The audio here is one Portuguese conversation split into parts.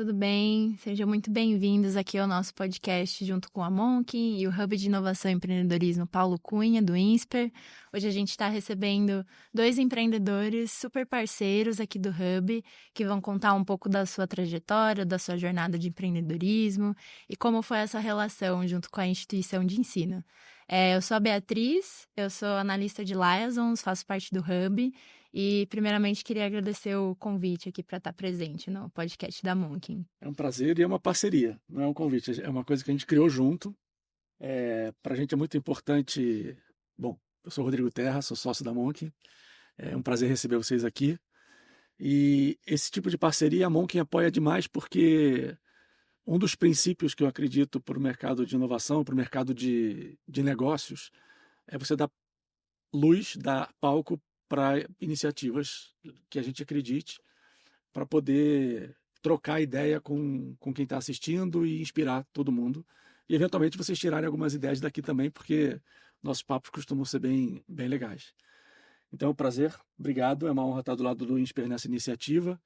tudo bem? Sejam muito bem-vindos aqui ao nosso podcast junto com a Monkin e o Hub de Inovação e Empreendedorismo Paulo Cunha, do INSPER. Hoje a gente está recebendo 2 empreendedores super parceiros aqui do Hub, que vão contar um pouco da sua trajetória, da sua jornada de empreendedorismo e como foi essa relação junto com a instituição de ensino. Eu sou a Beatriz, eu sou analista de Liaisons, faço parte do Hub. E, primeiramente, queria agradecer o convite aqui para estar presente no podcast da Monkin. É um prazer e é uma parceria, não é um convite, é uma coisa que a gente criou junto. Para a gente é muito importante. Bom, eu sou o Rodrigo Terra, sou sócio da Monkin. É um prazer receber vocês aqui. E esse tipo de parceria a Monkin apoia demais porque um dos princípios que eu acredito para o mercado de inovação, para o mercado de negócios, é você dar luz, dar palco para iniciativas que a gente acredite, para poder trocar ideia com quem está assistindo e inspirar todo mundo. E, eventualmente, vocês tirarem algumas ideias daqui também, porque nossos papos costumam ser bem, bem legais. Então, é um prazer, obrigado. É uma honra estar do lado do INSPER nessa iniciativa.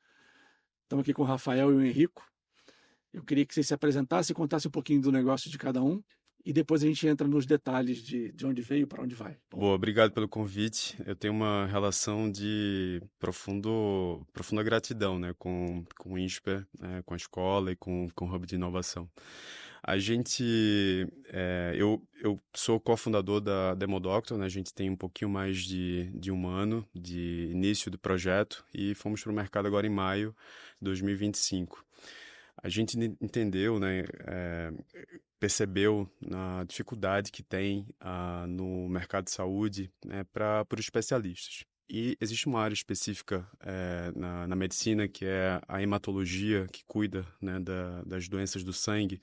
Estamos aqui com o Rafael e o Henrico. Eu queria que vocês se apresentassem e contassem um pouquinho do negócio de cada um. E depois a gente entra nos detalhes de onde veio, para onde vai. Boa, obrigado pelo convite. Eu tenho uma relação de profunda gratidão, né, com o INSPER, com a escola e com o Hub de Inovação. Eu sou cofundador da Demodoctor, né, a gente tem um pouquinho mais de um ano de início do projeto e fomos para o mercado agora em maio de 2025. A gente entendeu, né, percebeu na dificuldade que tem no mercado de saúde, né, para os especialistas. E existe uma área específica na medicina, que é a hematologia, que cuida, né, das doenças do sangue,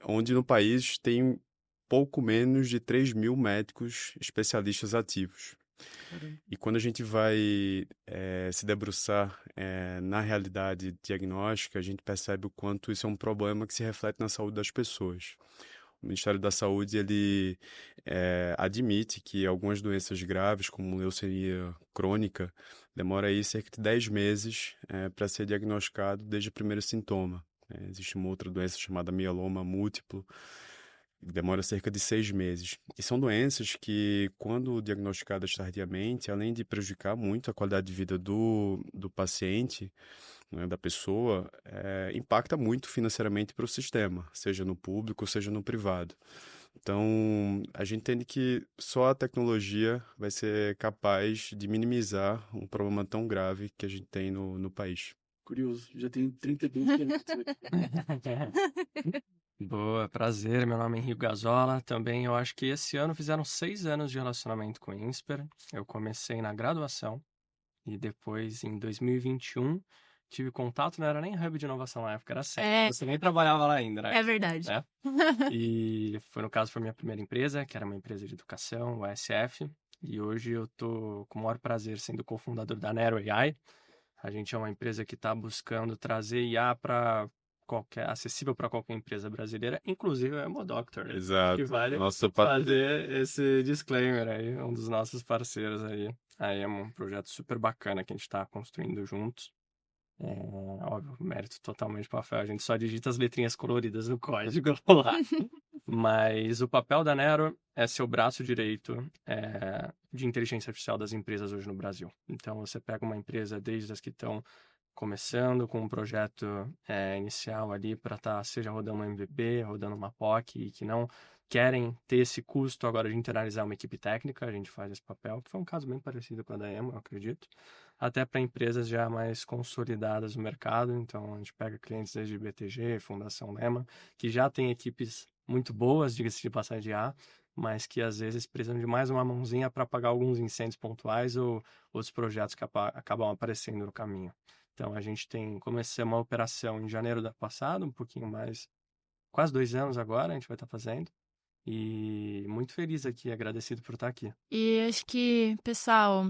onde no país tem pouco menos de 3.000 médicos especialistas ativos. E quando a gente vai se debruçar na realidade diagnóstica, a gente percebe o quanto isso é um problema que se reflete na saúde das pessoas. O Ministério da Saúde ele admite que algumas doenças graves, como leucemia crônica, demora aí cerca de 10 meses para ser diagnosticado desde o primeiro sintoma. Existe uma outra doença chamada mieloma múltiplo, demora cerca de 6 meses. E são doenças que, quando diagnosticadas tardiamente, além de prejudicar muito a qualidade de vida do paciente, né, da pessoa, impacta muito financeiramente para o sistema, seja no público, seja no privado. Então, a gente entende que só a tecnologia vai ser capaz de minimizar um problema tão grave que a gente tem no país. Curioso, já tenho 32 quilômetros aqui. Boa, prazer. Meu nome é Henrico Gazola. Também eu acho que esse ano fizeram 6 anos de relacionamento com o INSPER. Eu comecei na graduação e depois, em 2021, tive contato, não era nem Hub de Inovação na época, era SEC. Você nem trabalhava lá ainda, né? É verdade. E foi a minha primeira empresa, que era uma empresa de educação, o ASF. E hoje eu tô com o maior prazer sendo cofundador da Nero AI. A gente é uma empresa que está buscando trazer IA para acessível para qualquer empresa brasileira, inclusive a Demodoctor. Exato. Que vale fazer esse disclaimer aí, um dos nossos parceiros aí. Aí é um projeto super bacana que a gente está construindo juntos. Óbvio, mérito totalmente para a Fel. A gente só digita as letrinhas coloridas no código lá. Mas o papel da Nero é ser o braço direito de inteligência artificial das empresas hoje no Brasil. Então, você pega uma empresa desde as que estão começando com um projeto inicial ali para estar seja rodando um MVP, rodando uma POC e que não querem ter esse custo agora de internalizar uma equipe técnica, a gente faz esse papel, que foi um caso bem parecido com a da Emo, eu acredito, até para empresas já mais consolidadas no mercado. Então, a gente pega clientes desde BTG, Fundação Lema, que já tem equipes muito boas, diga-se de passagem de A, mas que às vezes precisam de mais uma mãozinha para pagar alguns incêndios pontuais ou outros projetos que acabam aparecendo no caminho. Então, a gente começou uma operação em janeiro do ano passado, um pouquinho mais, quase 2 anos agora, a gente vai estar fazendo. E muito feliz aqui, agradecido por estar aqui. E acho que, pessoal,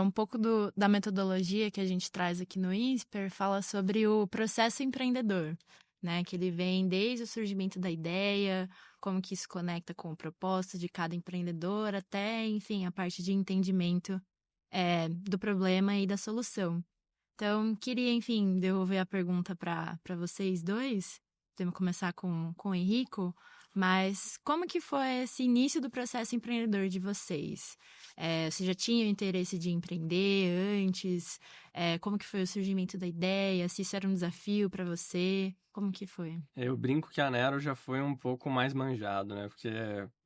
um pouco da metodologia que a gente traz aqui no INSPER fala sobre o processo empreendedor, né? Que ele vem desde o surgimento da ideia, como que isso conecta com o propósito de cada empreendedor, até, enfim, a parte de entendimento do problema e da solução. Então, queria, enfim, devolver a pergunta para vocês dois. Podemos começar com o Henrico, mas como que foi esse início do processo empreendedor de vocês? Você já tinha o interesse de empreender antes? Como que foi o surgimento da ideia? Se isso era um desafio para você? Como que foi? Eu brinco que a Nero já foi um pouco mais manjado, né? Porque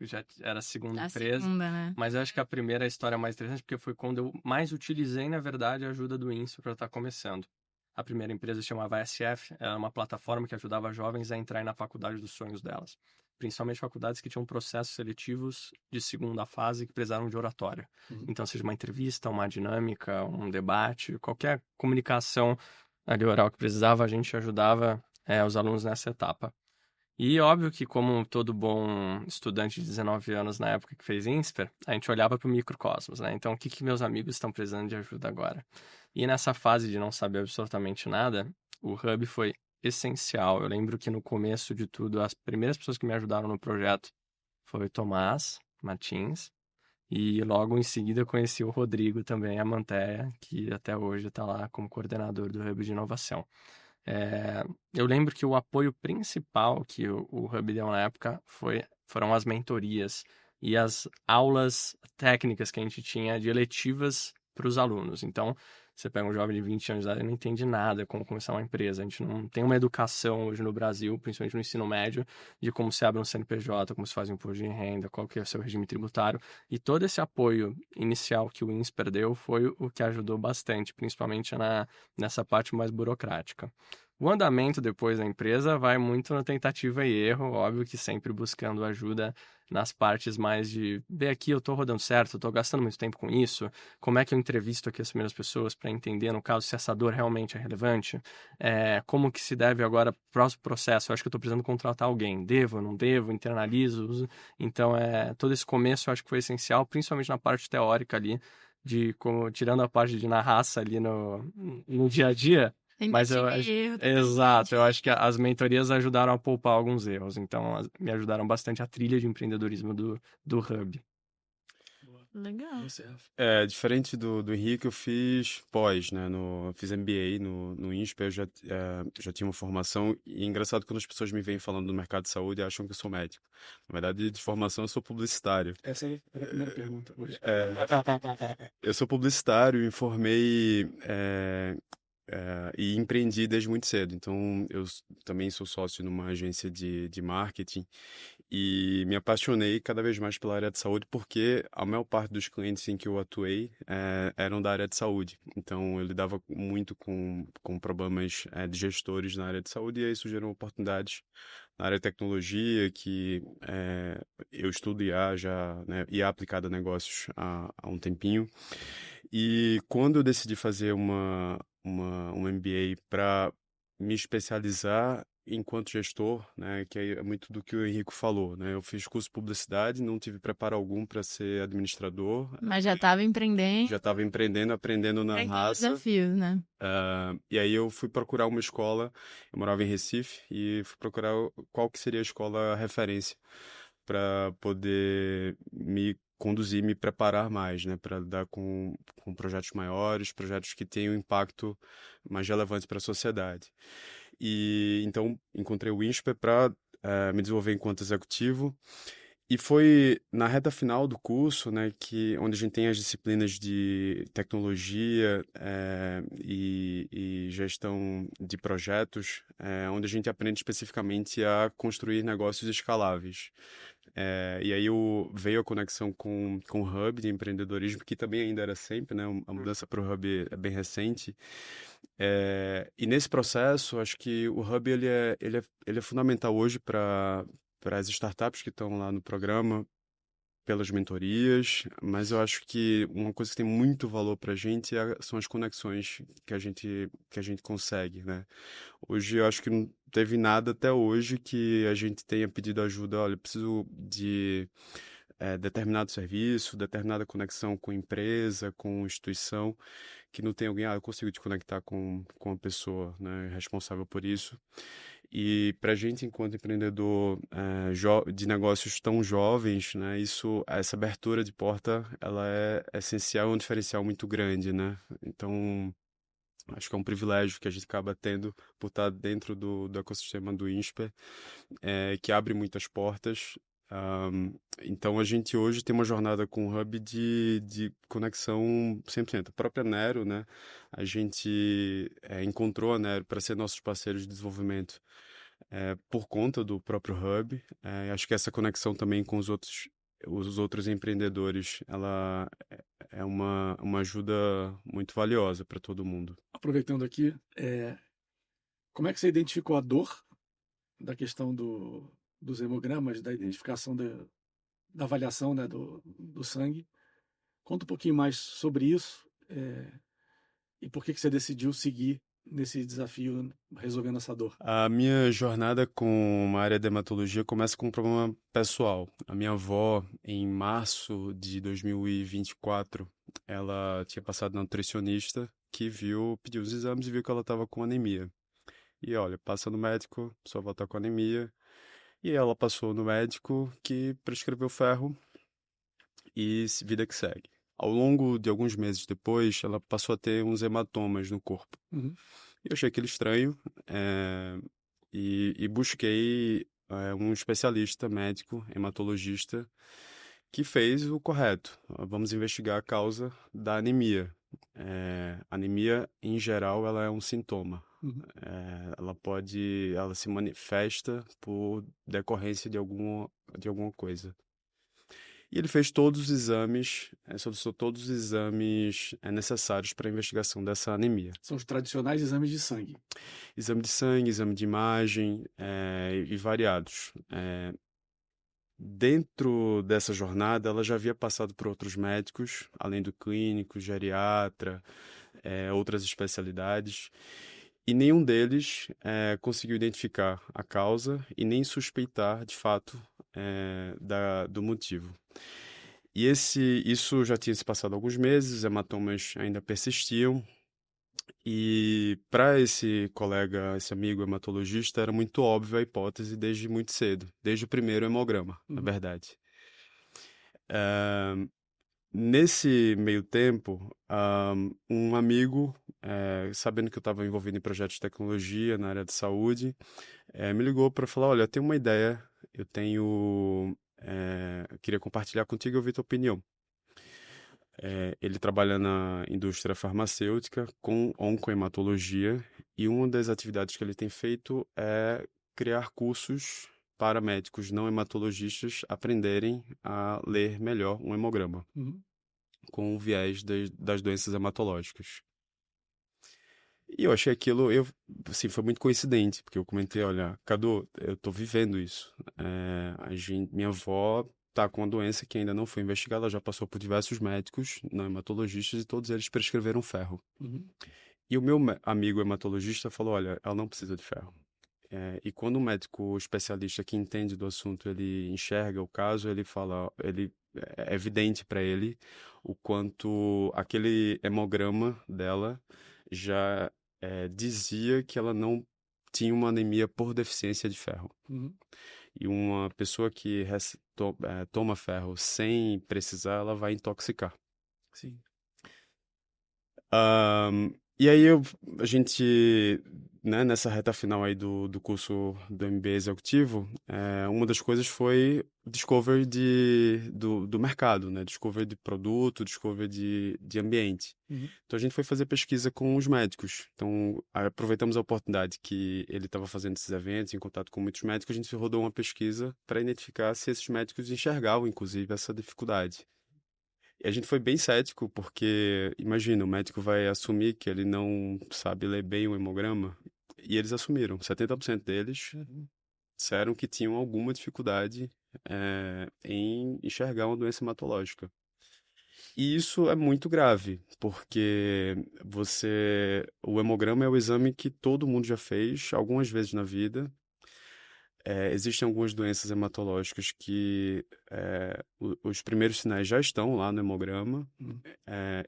já era a segunda empresa. Segunda, né? Mas eu acho que a primeira é a história mais interessante, porque foi quando eu mais utilizei, na verdade, a ajuda do Insta para estar começando. A primeira empresa se chamava SF, era uma plataforma que ajudava jovens a entrar na faculdade dos sonhos delas. Principalmente faculdades que tinham processos seletivos de segunda fase que precisavam de oratória. Então, seja uma entrevista, uma dinâmica, um debate, qualquer comunicação ali oral que precisava, a gente ajudava os alunos nessa etapa. E óbvio que, como todo bom estudante de 19 anos na época que fez INSPER, a gente olhava para o microcosmos, né? Então, o que meus amigos estão precisando de ajuda agora? E nessa fase de não saber absolutamente nada, o Hub foi essencial. Eu lembro que no começo de tudo, as primeiras pessoas que me ajudaram no projeto foi o Tomás Martins, e logo em seguida conheci o Rodrigo também, a Manteia, que até hoje está lá como coordenador do Hub de Inovação. Eu lembro que o apoio principal que o Hub deu na época foram as mentorias e as aulas técnicas que a gente tinha de eletivas para os alunos. Então, você pega um jovem de 20 anos de idade e não entende nada como começar uma empresa. A gente não tem uma educação hoje no Brasil, principalmente no ensino médio, de como se abre um CNPJ, como se faz um imposto de renda, qual que é o seu regime tributário. E todo esse apoio inicial que o INSPER deu foi o que ajudou bastante, principalmente nessa parte mais burocrática. O andamento depois da empresa vai muito na tentativa e erro, óbvio que sempre buscando ajuda nas partes mais de ver aqui eu estou rodando certo, eu estou gastando muito tempo com isso, como é que eu entrevisto aqui as primeiras pessoas para entender, no caso, se essa dor realmente é relevante, como que se deve agora próximo processo, eu acho que eu estou precisando contratar alguém, devo, não devo, internalizo, então todo esse começo eu acho que foi essencial, principalmente na parte teórica ali, de como, tirando a parte de na raça ali no dia a dia. Mas eu acho... Exato, eu acho que as mentorias ajudaram a poupar alguns erros, então me ajudaram bastante a trilha de empreendedorismo do Hub. Legal. Diferente do Henrique, eu fiz pós, né? Fiz MBA no INSPER, eu já tinha uma formação. E é engraçado quando as pessoas me vêm falando do mercado de saúde, acham que eu sou médico. Na verdade, de formação, eu sou publicitário. Essa é a primeira pergunta hoje. Eu sou publicitário, me formei e empreendi desde muito cedo. Então, eu também sou sócio numa agência de marketing e me apaixonei cada vez mais pela área de saúde porque a maior parte dos clientes em que eu atuei eram da área de saúde. Então, eu lidava muito com problemas de gestores na área de saúde e aí surgiram oportunidades na área de tecnologia que eu estudo IA já, né, IA aplicada a negócios há um tempinho. E quando eu decidi fazer um MBA para me especializar enquanto gestor, né, que é muito do que o Henrico falou, né, eu fiz curso de publicidade, não tive preparo algum para ser administrador. Mas já estava empreendendo. Já estava empreendendo, aprendendo na raça. Desafios, né? E aí eu fui procurar uma escola, eu morava em Recife, e fui procurar qual que seria a escola referência para poder me conduzir, me preparar mais, né, para lidar com projetos maiores, projetos que tenham impacto mais relevante para a sociedade. E então encontrei o INSPER para me desenvolver enquanto executivo. E foi na reta final do curso, né, onde a gente tem as disciplinas de tecnologia e gestão de projetos, onde a gente aprende especificamente a construir negócios escaláveis. E aí veio a conexão com o Hub de empreendedorismo, que também ainda era sempre, né, a mudança para o Hub é bem recente. E nesse processo, acho que o Hub ele é fundamental hoje para as startups que estão lá no programa, pelas mentorias, mas eu acho que uma coisa que tem muito valor para a gente são as conexões que a gente consegue, né? Hoje eu acho que não teve nada até hoje que a gente tenha pedido ajuda, olha, eu preciso de determinado serviço, determinada conexão com empresa, com instituição, que não tem alguém, eu consigo te conectar com uma pessoa, né, responsável por isso. E para a gente, enquanto empreendedor de negócios tão jovens, né, essa abertura de porta, ela é essencial, é um diferencial muito grande, né? Então, Acho que é um privilégio que a gente acaba tendo por estar dentro do ecossistema do INSPER, que abre muitas portas. Então, a gente hoje tem uma jornada com o Hub de conexão 100%. A própria Nero, né? A gente encontrou a Nero para ser nossos parceiros de desenvolvimento por conta do próprio Hub. Acho que essa conexão também com os outros empreendedores, ela é uma ajuda muito valiosa para todo mundo. Aproveitando aqui, como é que você identificou a dor da questão dos hemogramas, da identificação da avaliação, né, do sangue? Conta um pouquinho mais sobre isso e por que você decidiu seguir nesse desafio resolvendo essa dor. A minha jornada com a área de hematologia começa com um problema pessoal. A minha avó, em março de 2024, ela tinha passado na nutricionista que pediu os exames e viu que ela estava com anemia. E olha, passa no médico, sua avó está com anemia. E ela passou no médico que prescreveu ferro e vida que segue. Ao longo de alguns meses depois, ela passou a ter uns hematomas no corpo. Uhum. Eu achei aquilo estranho e busquei um especialista médico, hematologista, que fez o correto. Vamos investigar a causa da anemia. Anemia, em geral, ela é um sintoma. Uhum. Ela se manifesta por decorrência de alguma coisa. E ele fez todos os exames, solicitou todos os exames necessários para a investigação dessa anemia. São os tradicionais exames de sangue. Exame de sangue, exame de imagem e variados. Dentro dessa jornada, ela já havia passado por outros médicos, além do clínico, geriatra, outras especialidades, e nenhum deles conseguiu identificar a causa e nem suspeitar, de fato, do motivo. E isso já tinha se passado alguns meses, os hematomas ainda persistiam, e para esse colega, esse amigo hematologista, era muito óbvia a hipótese desde muito cedo, desde o primeiro hemograma, na verdade. Nesse meio tempo, um amigo, sabendo que eu estava envolvido em projetos de tecnologia na área de saúde, me ligou para falar, olha, eu tenho uma ideia, eu queria compartilhar contigo e ouvir tua opinião. Ele trabalha na indústria farmacêutica com oncohematologia e uma das atividades que ele tem feito é criar cursos para médicos não hematologistas aprenderem a ler melhor um hemograma com o viés das doenças hematológicas. E eu achei aquilo, assim, foi muito coincidente, porque eu comentei, olha, Cadu, eu tô vivendo isso. Minha avó tá com uma doença que ainda não foi investigada, ela já passou por diversos médicos não hematologistas e todos eles prescreveram ferro. E o meu amigo hematologista falou, olha, ela não precisa de ferro. E quando um médico especialista que entende do assunto, ele enxerga o caso, é evidente para ele o quanto aquele hemograma dela já dizia que ela não tinha uma anemia por deficiência de ferro. E uma pessoa que toma ferro sem precisar, ela vai intoxicar. Sim. E aí a gente, né, nessa reta final aí do curso do MBA executivo, uma das coisas foi discovery do mercado, né? Discovery de produto, discovery de ambiente. Então a gente foi fazer pesquisa com os médicos. Então aproveitamos a oportunidade que ele estava fazendo esses eventos, em contato com muitos médicos, a gente rodou uma pesquisa para identificar se esses médicos enxergavam, inclusive, essa dificuldade. E a gente foi bem cético, porque, imagina, o médico vai assumir que ele não sabe ler bem o hemograma, e eles assumiram. 70% deles disseram que tinham alguma dificuldade em enxergar uma doença hematológica. E isso é muito grave, porque o hemograma é o exame que todo mundo já fez algumas vezes na vida. Existem algumas doenças hematológicas que os primeiros sinais já estão lá no hemograma.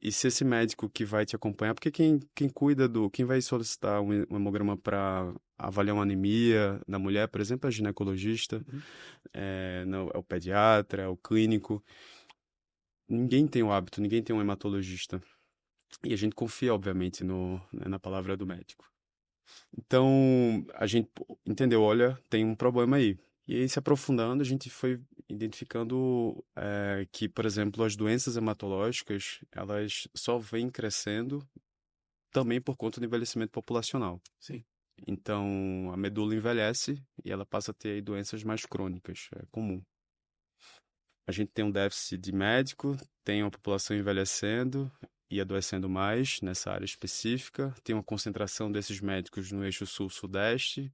E se esse médico que vai te acompanhar, porque quem vai solicitar um hemograma para avaliar uma anemia na mulher, por exemplo, é ginecologista, é o pediatra, é o clínico. Ninguém tem o hábito, ninguém tem um hematologista. E a gente confia, obviamente, na palavra do médico. Então, a gente entendeu, olha, tem um problema aí. E aí, se aprofundando, a gente foi identificando que, por exemplo, as doenças hematológicas, elas só vêm crescendo também por conta do envelhecimento populacional. Sim. Então, a medula envelhece e ela passa a ter aí doenças mais crônicas, é comum. A gente tem um déficit de médico, tem uma população envelhecendo e adoecendo mais nessa área específica, tem uma concentração desses médicos no eixo sul-sudeste,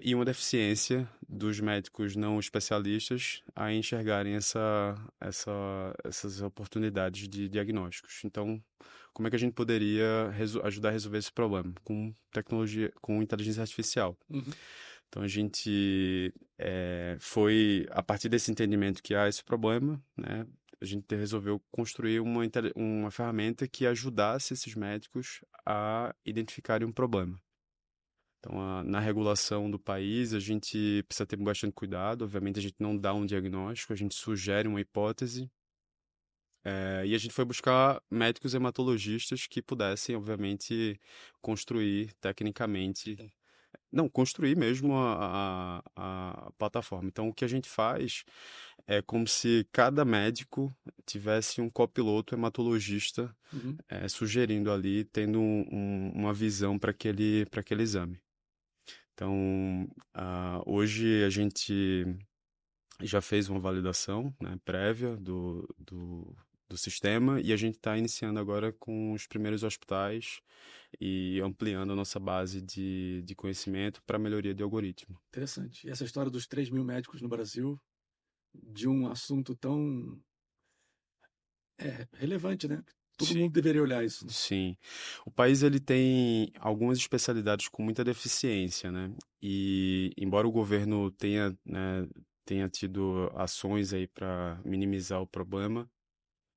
e uma deficiência dos médicos não especialistas a enxergarem essas oportunidades de diagnósticos. Então, como é que a gente poderia ajudar a resolver esse problema? Com tecnologia, com inteligência artificial. Uhum. Então, a gente foi, a partir desse entendimento que há esse problema, né, a gente resolveu construir uma ferramenta que ajudasse esses médicos a identificarem um problema. Então, na regulação do país, a gente precisa ter bastante cuidado. Obviamente, a gente não dá um diagnóstico, a gente sugere uma hipótese. E a gente foi buscar médicos hematologistas que pudessem, obviamente, construir tecnicamente. Não, construir mesmo a plataforma. Então, o que a gente faz é como se cada médico tivesse um copiloto hematologista Uhum. sugerindo ali, tendo uma visão para aquele exame. Então, hoje a gente já fez uma validação, né, prévia do sistema e a gente está iniciando agora com os primeiros hospitais e ampliando a nossa base de conhecimento para melhoria de algoritmo. Interessante. E essa história dos 3 mil médicos no Brasil, de um assunto tão relevante, né? Todo mundo deveria olhar isso. Sim. O país ele tem algumas especialidades com muita deficiência, né? E embora o governo tenha tido ações aí para minimizar o problema,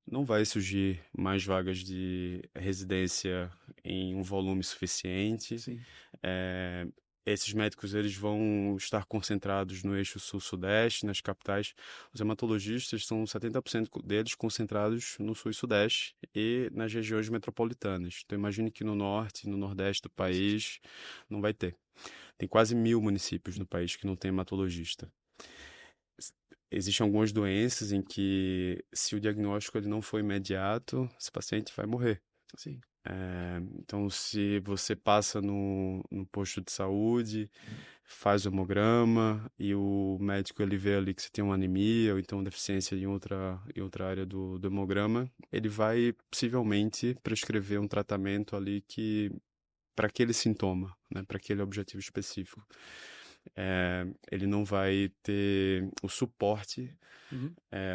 não vai surgir mais vagas de residência em um volume suficiente. Sim. Esses médicos eles vão estar concentrados no eixo sul-sudeste, nas capitais. Os hematologistas são 70% deles concentrados no sul e sudeste e nas regiões metropolitanas. Então imagine que no norte, no nordeste do país não vai ter. Tem quase 1.000 municípios no país que não tem hematologista. Existem algumas doenças em que, se o diagnóstico ele não for imediato, esse paciente vai morrer. Sim. Então, se você passa no posto de saúde, faz o hemograma e o médico ele vê ali que você tem uma anemia ou então deficiência em outra área do hemograma, ele vai possivelmente prescrever um tratamento ali para aquele sintoma, né, para aquele objetivo específico. Ele não vai ter o suporte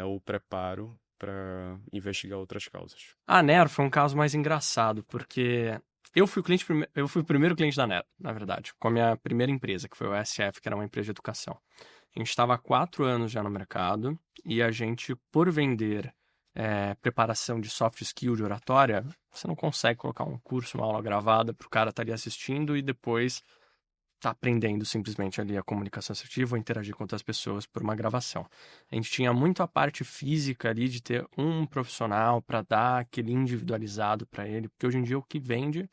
ou o preparo para investigar outras causas. A Nero foi um caso mais engraçado, porque eu fui o primeiro cliente da Nero, na verdade, com a minha primeira empresa, que foi o SF, que era uma empresa de educação. A gente estava há 4 anos já no mercado e a gente, por vender preparação de soft skill de oratória, você não consegue colocar um curso, uma aula gravada para o cara estar ali assistindo e depois tá aprendendo simplesmente ali a comunicação assertiva ou interagir com outras pessoas por uma gravação. A gente tinha muito a parte física ali de ter um profissional para dar aquele individualizado para ele, porque hoje em dia o que vende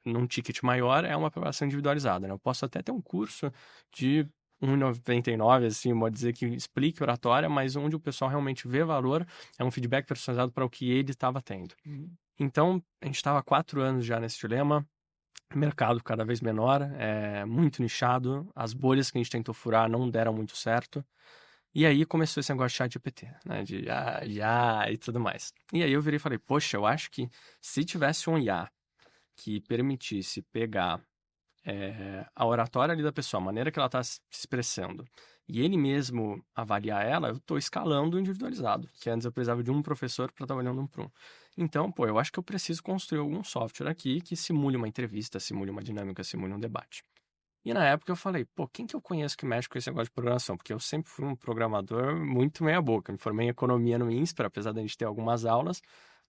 num ticket maior é uma preparação individualizada, né? Eu posso até ter um curso de R$1,99, assim, pode dizer que explique oratória, mas onde o pessoal realmente vê valor é um feedback personalizado para o que ele estava tendo. Então, a gente estava há 4 anos já nesse dilema, mercado cada vez menor, muito nichado, as bolhas que a gente tentou furar não deram muito certo, e aí começou esse negócio de ChatGPT, né, de IA e tudo mais. E aí eu virei e falei, poxa, eu acho que se tivesse um IA que permitisse pegar a oratória ali da pessoa, a maneira que ela está se expressando, e ele mesmo avaliar ela, eu estou escalando individualizado, que antes eu precisava de um professor para estar olhando um para um. Então, eu acho que eu preciso construir algum software aqui que simule uma entrevista, simule uma dinâmica, simule um debate. E na época eu falei, quem que eu conheço que mexe com esse negócio de programação? Porque eu sempre fui um programador muito meia boca. Eu me formei em economia no INSPER, apesar de a gente ter algumas aulas,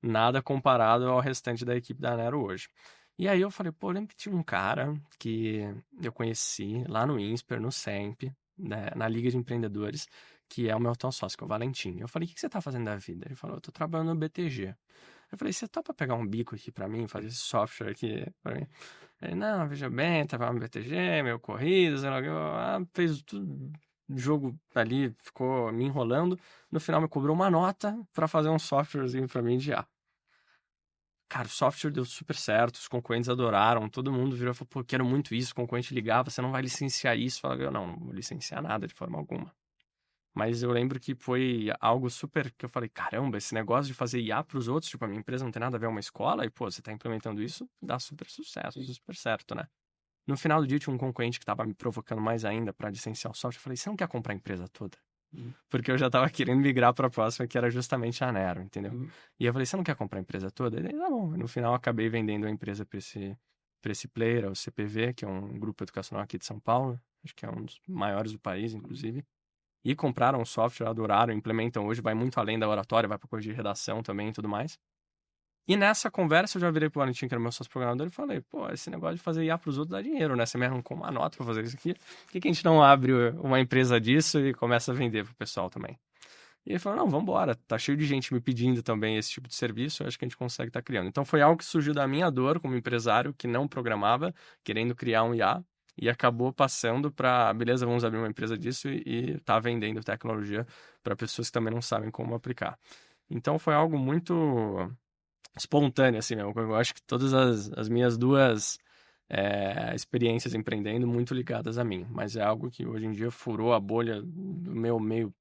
nada comparado ao restante da equipe da Nero hoje. E aí eu falei, eu lembro que tinha um cara que eu conheci lá no INSPER, no SEMP, né, na Liga de Empreendedores, que é o meu atual sócio, que é o Valentim. Eu falei, o que você tá fazendo da vida? Ele falou, eu tô trabalhando no BTG. Eu falei, você topa pegar um bico aqui pra mim, fazer esse software aqui pra mim? Ele, não, veja bem, tava no BTG, meu corrido, sei lá, fez tudo, jogo ali, ficou me enrolando. No final me cobrou uma nota pra fazer um softwarezinho pra mim de IA. Cara, o software deu super certo, os concorrentes adoraram, todo mundo virou e falou, pô, quero muito isso, o concorrente ligava, você não vai licenciar isso? Eu falei, não vou licenciar nada de forma alguma. Mas eu lembro que foi algo super, que eu falei, caramba, esse negócio de fazer IA para os outros, tipo, a minha empresa não tem nada a ver com uma escola, e pô, você tá implementando isso, dá super sucesso, super certo, né? No final do dia tinha um concorrente que tava me provocando mais ainda para licenciar o software, eu falei, você não quer comprar a empresa toda? Porque eu já tava querendo migrar para a próxima, que era justamente a Nero, entendeu? E eu falei, você não quer comprar a empresa toda? Ele, tá bom. No final, eu acabei vendendo a empresa para esse player, o CPV, que é um grupo educacional aqui de São Paulo. Acho que é um dos maiores do país, inclusive. E compraram o software, adoraram, implementam hoje, vai muito além da oratória, vai para corrigir redação também e tudo mais. E nessa conversa eu já virei pro Valentim, que era meu sócio programador, e falei, pô, esse negócio de fazer IA pros outros dá dinheiro, né? Você me arrancou uma nota pra fazer isso aqui. Por que a gente não abre uma empresa disso e começa a vender pro pessoal também? E ele falou, não, vambora, tá cheio de gente me pedindo também esse tipo de serviço, eu acho que a gente consegue estar criando. Então foi algo que surgiu da minha dor como empresário, que não programava, querendo criar um IA, e acabou passando para, beleza, vamos abrir uma empresa disso e tá vendendo tecnologia para pessoas que também não sabem como aplicar. Então foi algo muito espontâneo, assim mesmo. Eu acho que todas as minhas duas experiências empreendendo muito ligadas a mim, mas é algo que hoje em dia furou a bolha do meu meio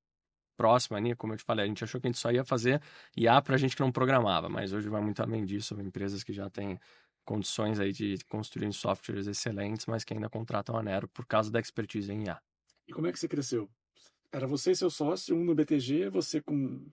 próximo ali, como eu te falei, a gente achou que a gente só ia fazer IA pra gente que não programava, mas hoje vai muito além disso, empresas que já têm condições aí de construir softwares excelentes, mas que ainda contratam a Nero por causa da expertise em IA. E como é que você cresceu? Era você e seu sócio, um no BTG, você com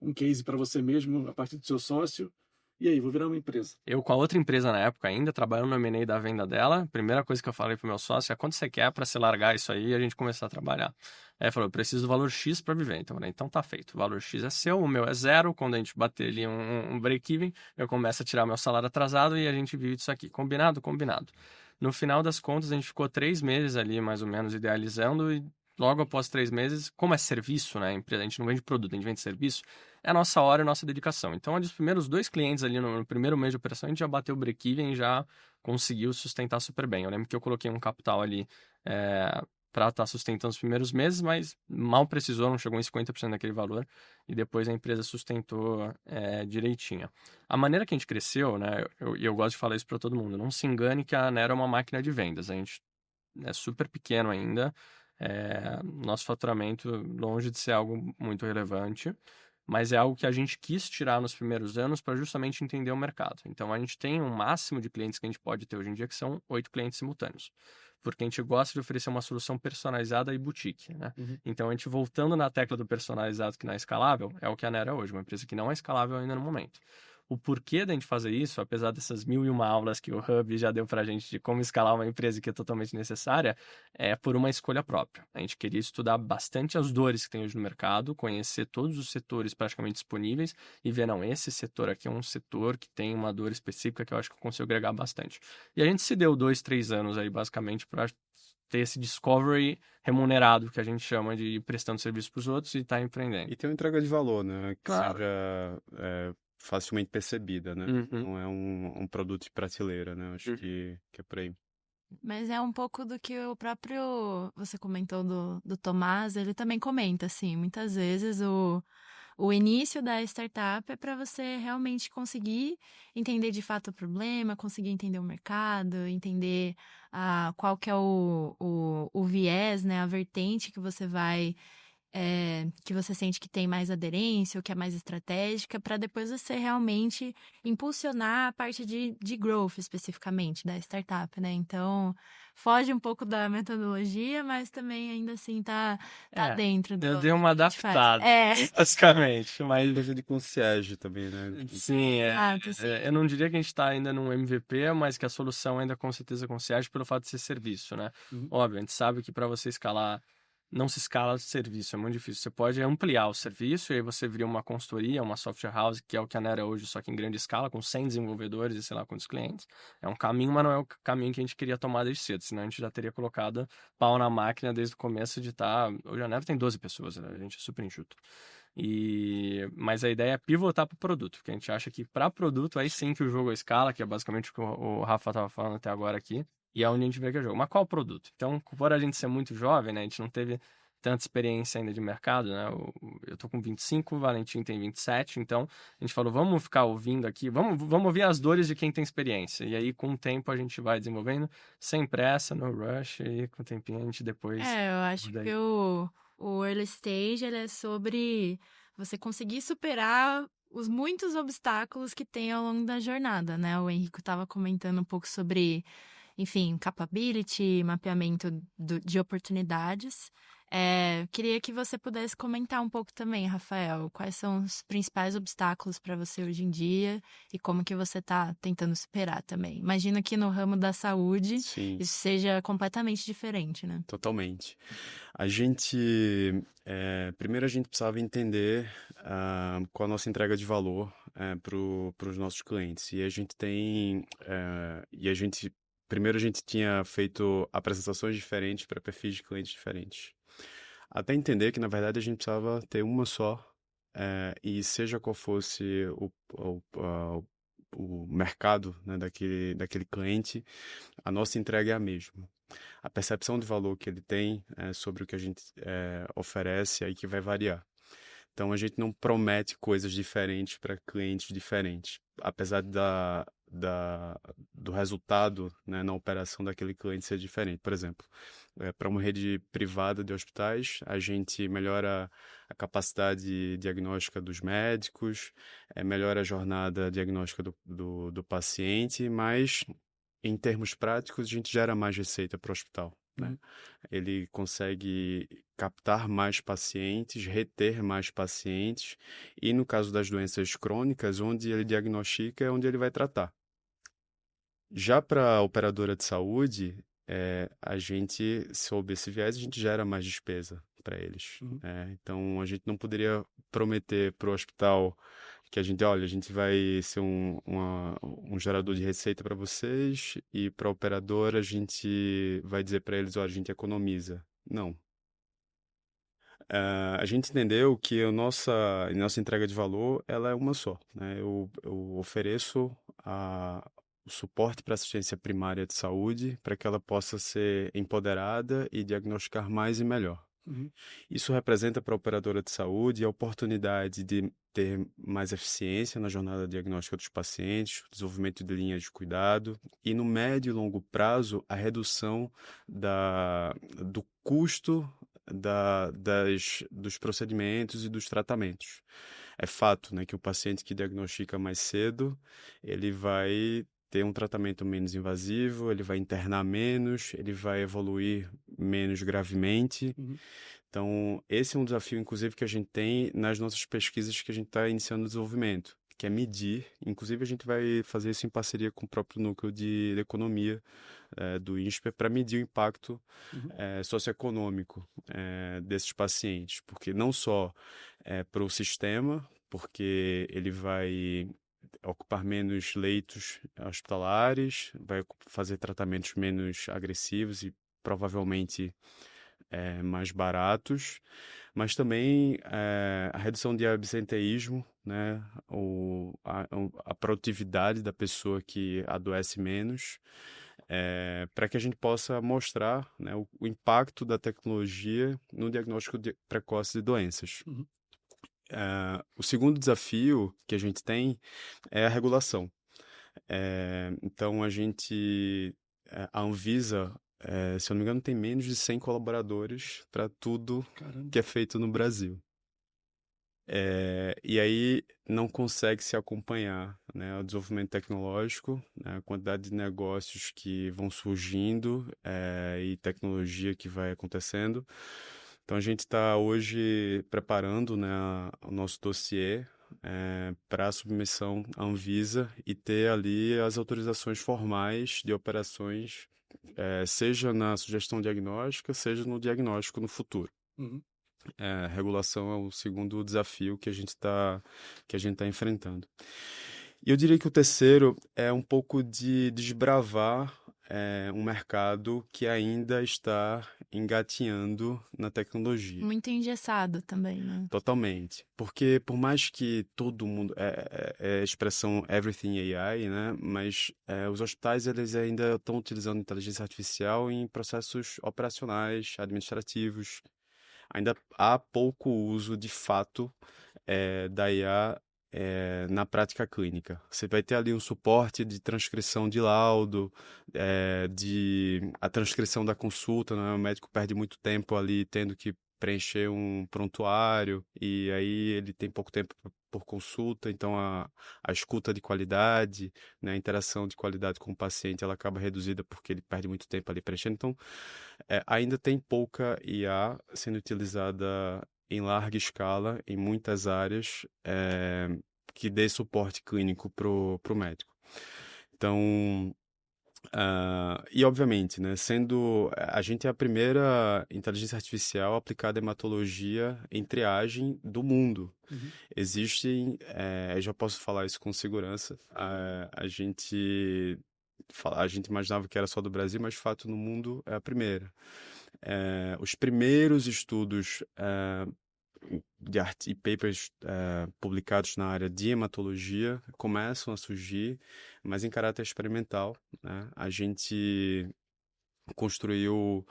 um case para você mesmo a partir do seu sócio. E aí, vou virar uma empresa. Eu com a outra empresa na época ainda, trabalhando no M&A da venda dela, a primeira coisa que eu falei pro meu sócio é quanto você quer para se largar isso aí e a gente começar a trabalhar. Aí ele falou, eu preciso do valor X para viver. Então eu falei, então tá feito, o valor X é seu, o meu é zero, quando a gente bater ali um break-even, eu começo a tirar meu salário atrasado e a gente vive disso aqui. Combinado? Combinado. No final das contas, a gente ficou 3 meses ali, mais ou menos, idealizando e logo após 3 meses, como é serviço, né? A gente não vende produto, a gente vende serviço, é a nossa hora e a nossa dedicação. Então, os primeiros 2 clientes ali no primeiro mês de operação, a gente já bateu o break-even e já conseguiu sustentar super bem. Eu lembro que eu coloquei um capital ali para estar sustentando os primeiros meses, mas mal precisou, não chegou em 50% daquele valor, e depois a empresa sustentou direitinho. A maneira que a gente cresceu, né? Eu gosto de falar isso para todo mundo, não se engane que a Nero é uma máquina de vendas, a gente é super pequeno ainda, nosso faturamento longe de ser algo muito relevante, mas é algo que a gente quis tirar nos primeiros anos para justamente entender o mercado. Então a gente tem um máximo de clientes que a gente pode ter hoje em dia, que são 8 clientes simultâneos, porque a gente gosta de oferecer uma solução personalizada e boutique, né? Então a gente voltando na tecla do personalizado que não é escalável, é o que a Nero é hoje, uma empresa que não é escalável ainda no momento. O porquê da gente fazer isso, apesar dessas 1001 aulas que o Hub já deu pra gente de como escalar uma empresa que é totalmente necessária, é por uma escolha própria. A gente queria estudar bastante as dores que tem hoje no mercado, conhecer todos os setores praticamente disponíveis e ver, não, esse setor aqui é um setor que tem uma dor específica que eu acho que eu consigo agregar bastante. E a gente se deu 2, 3 anos aí, basicamente, para ter esse discovery remunerado, que a gente chama de ir prestando serviço para os outros e estar empreendendo. E tem uma entrega de valor, né? Que Claro. seja facilmente percebida, né? Não é um produto de prateleira, né? Acho que é por aí. Mas é um pouco do que o próprio, você comentou do Tomás, ele também comenta, assim, muitas vezes o início da startup é para você realmente conseguir entender de fato o problema, conseguir entender o mercado, entender qual que é o viés, né, a vertente que você vai, que você sente que tem mais aderência ou que é mais estratégica, para depois você realmente impulsionar a parte de growth especificamente da startup, né? Então, foge um pouco da metodologia, mas também ainda assim tá dentro do Eu dei uma que a gente faz. adaptada, basicamente, mas... Coisa de concierge também, né? Sim, sim. eu não diria que a gente está ainda num MVP, mas que a solução ainda com certeza é concierge pelo fato de ser serviço, né? Óbvio, a gente sabe que para você escalar não se escala o serviço, é muito difícil. Você pode ampliar o serviço e aí você vira uma consultoria, uma software house, que é o que a Nero é hoje, só que em grande escala, com 100 desenvolvedores e sei lá quantos clientes. É um caminho, mas não é o caminho que a gente queria tomar desde cedo, senão a gente já teria colocado pau na máquina desde o começo de estar... Hoje a Nero tem 12 pessoas, né? A gente é super enxuto. Mas a ideia é pivotar para o produto, porque a gente acha que para produto, aí sim que o jogo é escala, que é basicamente o que o Rafa estava falando até agora aqui, e é onde a gente vê que é o jogo. Mas qual produto? Então, por a gente ser muito jovem, né, a gente não teve tanta experiência ainda de mercado, né? Eu tô com 25, o Valentim tem 27, então a gente falou, vamos ficar ouvindo aqui, vamos ouvir as dores de quem tem experiência. E aí, com o tempo, a gente vai desenvolvendo, sem pressa, no rush, e com o tempinho a gente depois... Eu acho que o early stage, ele é sobre você conseguir superar os muitos obstáculos que tem ao longo da jornada, né? O Henrico estava comentando um pouco sobre, enfim, capability, mapeamento de oportunidades. Queria que você pudesse comentar um pouco também, Rafael, quais são os principais obstáculos para você hoje em dia e como que você está tentando superar também. Imagino que no ramo da saúde Sim, isso seja completamente diferente, né? totalmente. A gente, primeiro a gente precisava entender qual a nossa entrega de valor para os nossos clientes. E a gente primeiro a gente tinha feito apresentações diferentes para perfis de clientes diferentes. Até entender que, na verdade, a gente precisava ter uma só, e seja qual fosse o mercado, né, daquele cliente, a nossa entrega é a mesma. A percepção de valor que ele tem sobre o que a gente oferece é aí que vai variar. Então, a gente não promete coisas diferentes para clientes diferentes, apesar do resultado, né, na operação daquele cliente ser diferente. Por exemplo, para uma rede privada de hospitais, a gente melhora a capacidade diagnóstica dos médicos, melhora a jornada diagnóstica do paciente, mas em termos práticos, a gente gera mais receita para o hospital, né? Ele consegue captar mais pacientes, reter mais pacientes, e no caso das doenças crônicas, onde ele diagnostica é onde ele vai tratar. Já para a operadora de saúde, a gente, sob esse viés, a gente gera mais despesa para eles. Então, a gente não poderia prometer para o hospital que a gente vai ser um gerador de receita para vocês, e para a operadora a gente vai dizer para eles, olha, a gente economiza. Não. A gente entendeu que a nossa entrega de valor ela é uma só, né? Eu ofereço o suporte para assistência primária de saúde para que ela possa ser empoderada e diagnosticar mais e melhor. Isso representa para a operadora de saúde a oportunidade de ter mais eficiência na jornada diagnóstica dos pacientes, desenvolvimento de linhas de cuidado e, no médio e longo prazo, a redução do custo dos procedimentos e dos tratamentos. É fato, né, que o paciente que diagnostica mais cedo, ele vai ter um tratamento menos invasivo, ele vai internar menos, ele vai evoluir menos gravemente. Então, esse é um desafio, inclusive, que a gente tem nas nossas pesquisas que a gente está iniciando o desenvolvimento, que é medir. Inclusive, a gente vai fazer isso em parceria com o próprio núcleo de economia do INSPER para medir o impacto socioeconômico desses pacientes, porque não só para o sistema, porque ele vai ocupar menos leitos hospitalares, vai fazer tratamentos menos agressivos e provavelmente mais baratos, mas também a redução de absenteísmo, né, a produtividade da pessoa que adoece menos, para que a gente possa mostrar, né, o impacto da tecnologia no diagnóstico precoce de doenças. O segundo desafio que a gente tem é a regulação. Então, a Anvisa, se eu não me engano, tem menos de 100 colaboradores para tudo que é feito no Brasil. E aí não consegue se acompanhar, né, o desenvolvimento tecnológico, né, a quantidade de negócios que vão surgindo e tecnologia que vai acontecendo. Então, a gente está hoje preparando, né, o nosso dossiê para a submissão à Anvisa e ter ali as autorizações formais de operações, seja na sugestão diagnóstica, seja no diagnóstico no futuro. Uhum. Regulação é o segundo desafio que a gente está enfrentando. E eu diria que o terceiro é um pouco de desbravar um mercado que ainda está engatinhando na tecnologia. Muito engessado também, né? Totalmente. Porque por mais que todo mundo... É a expressão everything AI, né? Mas os hospitais eles ainda estão utilizando inteligência artificial em processos operacionais, administrativos. Ainda há pouco uso, de fato, da IA na prática clínica. Você vai ter ali um suporte de transcrição de laudo, a transcrição da consulta, né? O médico perde muito tempo ali tendo que preencher um prontuário e aí ele tem pouco tempo por consulta, então a escuta de qualidade, né, a interação de qualidade com o paciente, ela acaba reduzida porque ele perde muito tempo ali preenchendo. Então, ainda tem pouca IA sendo utilizada em larga escala, em muitas áreas, que dê suporte clínico para o médico. Então, e obviamente, né, a gente é a primeira inteligência artificial aplicada em hematologia em triagem do mundo. Uhum. Existem, eu já posso falar isso com segurança, a gente imaginava que era só do Brasil, mas de fato no mundo é a primeira. Os primeiros estudos e papers publicados na área de hematologia começam a surgir, mas em caráter experimental, né? A gente construiu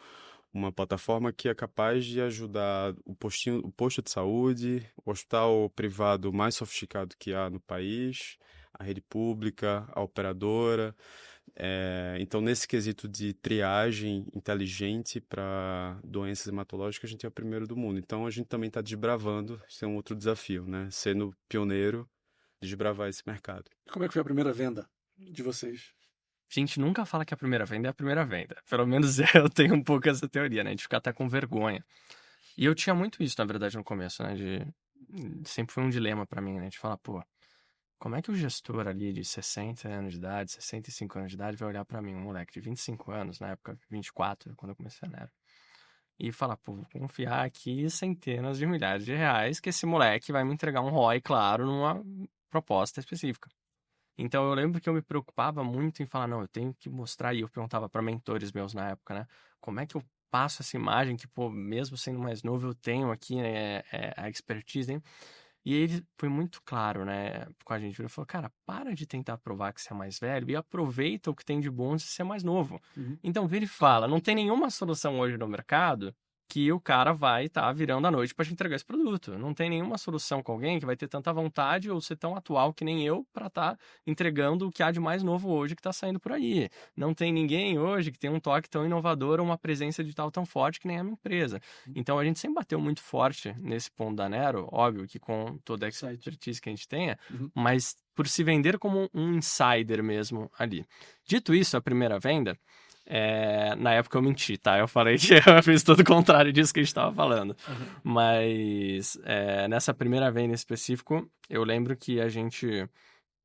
uma plataforma que é capaz de ajudar o posto de saúde, o hospital privado mais sofisticado que há no país, a rede pública, a operadora. Então, nesse quesito de triagem inteligente para doenças hematológicas, a gente é o primeiro do mundo. Então, a gente também está desbravando, esse é um outro desafio, né? Sendo pioneiro, desbravar esse mercado. Como é que foi a primeira venda de vocês? A gente nunca fala que a primeira venda é a primeira venda. Pelo menos eu tenho um pouco essa teoria, né? De ficar até com vergonha. E eu tinha muito isso, na verdade, no começo, né? Sempre foi um dilema pra mim, né? De falar, pô, como é que o gestor ali de 60 anos de idade, 65 anos de idade, vai olhar pra mim, um moleque de 25 anos, na época 24, quando eu comecei a Nero, e falar, pô, vou confiar aqui centenas de milhares de reais que esse moleque vai me entregar um ROI, claro, numa proposta específica. Então eu lembro que eu me preocupava muito em falar, não, eu tenho que mostrar, e eu perguntava para mentores meus na época, né, como é que eu passo essa imagem que, pô, mesmo sendo mais novo, eu tenho aqui, né, a expertise, hein? E ele foi muito claro, né, com a gente. Ele falou, cara, para de tentar provar que você é mais velho e aproveita o que tem de bom de ser mais novo. Uhum. Então vira e fala, não tem nenhuma solução hoje no mercado que o cara vai estar virando à noite para te entregar esse produto. Não tem nenhuma solução com alguém que vai ter tanta vontade ou ser tão atual que nem eu para estar entregando o que há de mais novo hoje que está saindo por aí. Não tem ninguém hoje que tem um toque tão inovador ou uma presença digital tão forte que nem a minha empresa. Então a gente sempre bateu muito forte nesse ponto da Nero, óbvio que com toda a expertise que a gente tenha, mas por se vender como um insider mesmo ali. Dito isso, a primeira venda, na época eu menti, tá? Eu falei que eu fiz tudo o contrário disso que a gente estava falando. Mas nessa primeira venda em específico, eu lembro que a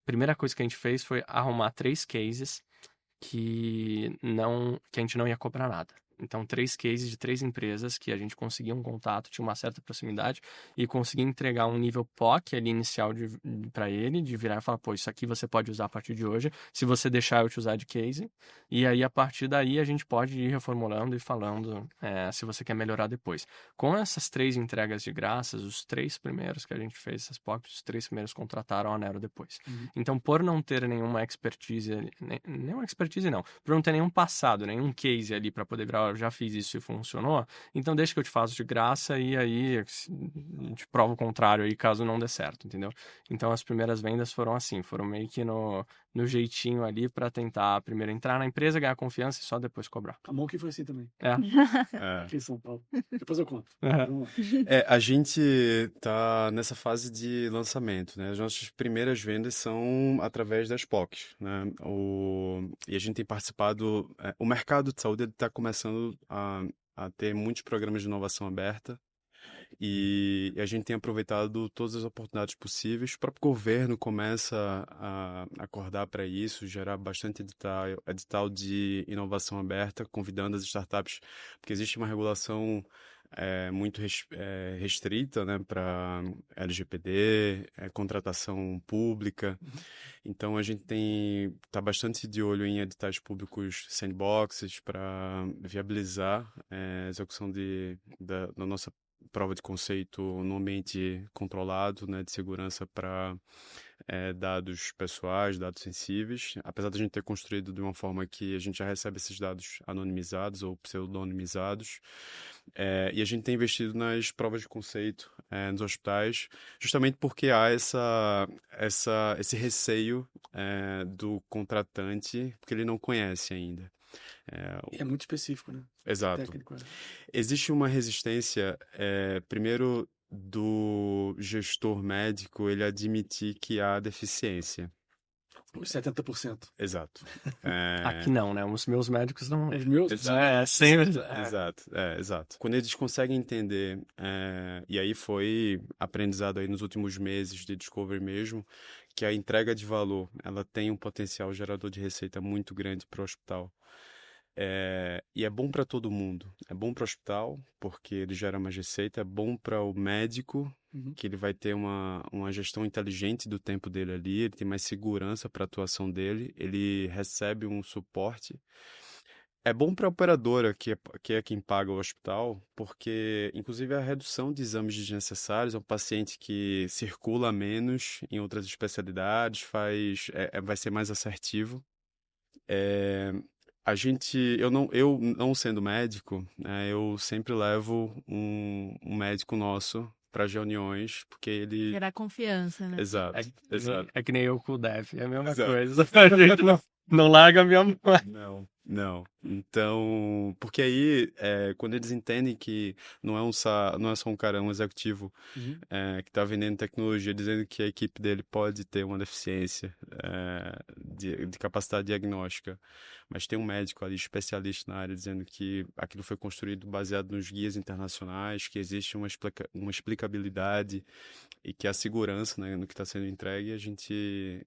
primeira coisa que a gente fez foi arrumar 3 cases que a gente não ia cobrar nada. Então, 3 cases de 3 empresas que a gente conseguia um contato, tinha uma certa proximidade e conseguia entregar um nível POC ali inicial para ele, de virar e falar, pô, isso aqui você pode usar a partir de hoje, se você deixar eu te usar de case. E aí, a partir daí, a gente pode ir reformulando e falando se você quer melhorar depois. Com essas 3 entregas de graças, os 3 primeiros que a gente fez, essas POCs, os 3 primeiros contrataram a Nero depois. Então, por não ter nenhuma expertise, nenhuma expertise não, por não ter nenhum passado, nenhum case ali para poder virar, eu já fiz isso e funcionou, então deixa que eu te faço de graça e aí te provo o contrário aí caso não dê certo, entendeu? Então as primeiras vendas foram assim, foram meio que no jeitinho ali para tentar primeiro entrar na empresa, ganhar confiança e só depois cobrar. A Monk foi assim também. Aqui em São Paulo. Depois eu conto. A gente tá nessa fase de lançamento, né? As nossas primeiras vendas são através das POCs, né? E a gente tem participado... o mercado de saúde está começando a ter muitos programas de inovação aberta e a gente tem aproveitado todas as oportunidades possíveis. O próprio governo começa a acordar para isso, gerar bastante edital de inovação aberta, convidando as startups, porque existe uma regulação muito restrita, né, para LGPD, contratação pública. Então a gente está bastante de olho em editais públicos sandboxes para viabilizar a execução da nossa prova de conceito no ambiente controlado, né, de segurança para dados pessoais, dados sensíveis. Apesar de a gente ter construído de uma forma que a gente já recebe esses dados anonimizados ou pseudonimizados, e a gente tem investido nas provas de conceito nos hospitais, justamente porque há esse receio do contratante, porque ele não conhece ainda. É muito específico, né? Exato. Técnico, Existe uma resistência, primeiro, do gestor médico ele admitir que há deficiência. Os 70%. Exato. Aqui não, né? Os meus médicos não... Os meus? Sempre... Exato. Quando eles conseguem entender, e aí foi aprendizado aí nos últimos meses de Discovery mesmo, que a entrega de valor, ela tem um potencial gerador de receita muito grande para o hospital. E é bom para todo mundo. É bom para o hospital, porque ele gera mais receita. É bom para o médico, que ele vai ter uma gestão inteligente do tempo dele ali. Ele tem mais segurança para a atuação dele. Ele recebe um suporte. É bom para a operadora, que é quem paga o hospital, porque, inclusive, a redução de exames desnecessários é um paciente que circula menos em outras especialidades, vai ser mais assertivo. Eu não sendo médico, eu sempre levo um médico nosso para as reuniões, porque ele... Gerar confiança, né? Exato. É que nem eu com o Dev, é a mesma Exato. coisa. A gente não larga a minha mão. Não. Então, porque aí, quando eles entendem que não é só um cara, é um executivo que está vendendo tecnologia, dizendo que a equipe dele pode ter uma deficiência de capacidade diagnóstica, mas tem um médico ali, especialista na área, dizendo que aquilo foi construído baseado nos guias internacionais, que existe uma explicabilidade e que a segurança, né, no que está sendo entregue, a gente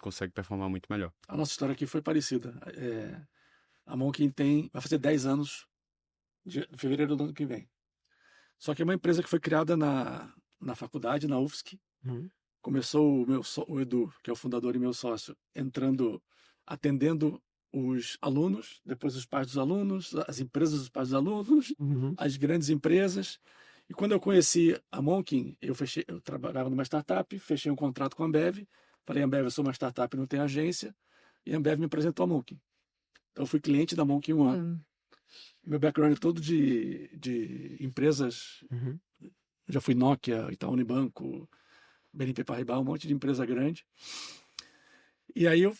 consegue performar muito melhor. A nossa história aqui foi parecida. A Monkin vai fazer 10 anos de fevereiro do ano que vem. Só que é uma empresa que foi criada na faculdade, na UFSC. Começou o Edu, que é o fundador e meu sócio, atendendo os alunos, depois os pais dos alunos, as empresas dos pais dos alunos, as grandes empresas. E quando eu conheci a Monkin, eu trabalhava numa startup, fechei um contrato com a Ambev. Falei, Ambev, eu sou uma startup, não tenho agência. E a Ambev me apresentou a Monkin. Então, eu fui cliente da Monkin 1 ano. Meu background é todo de empresas. Já fui Nokia, Itaú Unibanco, BNP Paribas, um monte de empresa grande. E aí eu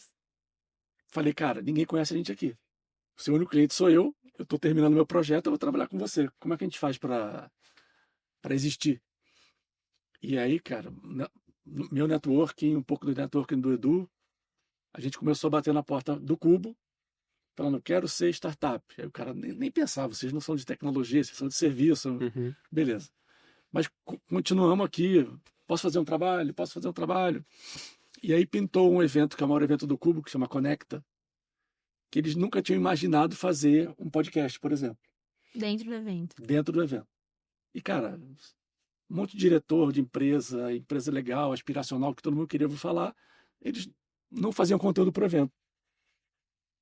falei, cara, ninguém conhece a gente aqui. O seu único cliente sou eu estou terminando meu projeto, eu vou trabalhar com você. Como é que a gente faz para existir? E aí, cara, meu networking, um pouco do networking do Edu, a gente começou a bater na porta do Cubo, falando, quero ser startup. Aí o cara nem pensava, vocês não são de tecnologia, vocês são de serviço. Beleza. Mas continuamos aqui, posso fazer um trabalho. E aí pintou um evento, que é o maior evento do Cubo, que chama Conecta, que eles nunca tinham imaginado fazer um podcast, por exemplo. Dentro do evento. E, cara, um monte de diretor de empresa legal, aspiracional, que todo mundo queria ouvir falar, eles não faziam conteúdo para o evento.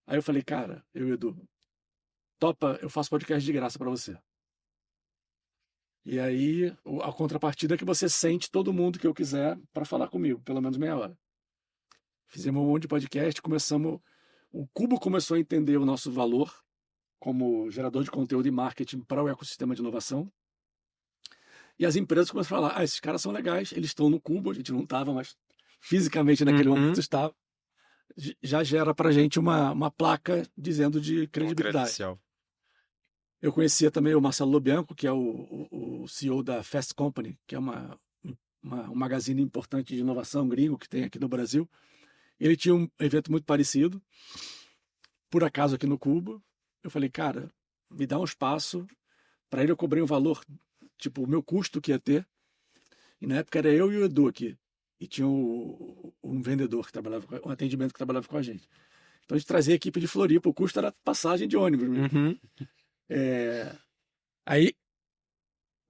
Aí eu falei, cara, eu e Edu, topa, eu faço podcast de graça para você. E aí a contrapartida é que você sente todo mundo que eu quiser para falar comigo, pelo menos meia hora. Fizemos um monte de podcast, o Cubo começou a entender o nosso valor como gerador de conteúdo e marketing para o ecossistema de inovação. E as empresas começaram a falar, esses caras são legais, eles estão no Cubo, a gente não estava, mas fisicamente naquele momento estava. Já gera para a gente uma placa dizendo de credibilidade. Eu conhecia também o Marcelo Lobianco, que é o CEO da Fast Company, que é um magazine importante de inovação gringo que tem aqui no Brasil. Ele tinha um evento muito parecido, por acaso aqui no Cubo. Eu falei, cara, me dá um espaço. Para ele eu cobrei um valor, tipo, o meu custo que ia ter. E na época era eu e o Edu aqui. E tinha um vendedor que trabalhava, um atendimento que trabalhava com a gente. Então a gente trazia a equipe de Floripa, o custo era passagem de ônibus mesmo. Aí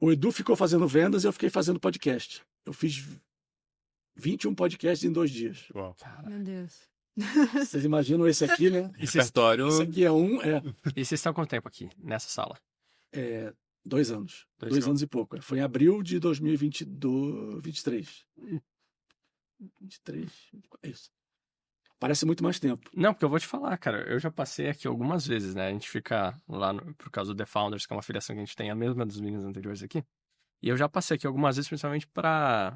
O Edu ficou fazendo vendas e eu fiquei fazendo podcast. Eu fiz 21 podcasts em 2 dias. Uau. Meu Deus. Vocês imaginam esse aqui, né? Repertório. Esse aqui é E vocês estão com quanto tempo aqui, nessa sala? 2 anos. 2 anos e pouco. Foi em abril de 2022, 23. 23, é isso. Parece muito mais tempo. Não, porque eu vou te falar, cara, eu já passei aqui algumas vezes, né? A gente fica lá, por causa do The Founders, que é uma filiação que a gente tem, a mesma dos meninos anteriores aqui. E eu já passei aqui algumas vezes, principalmente para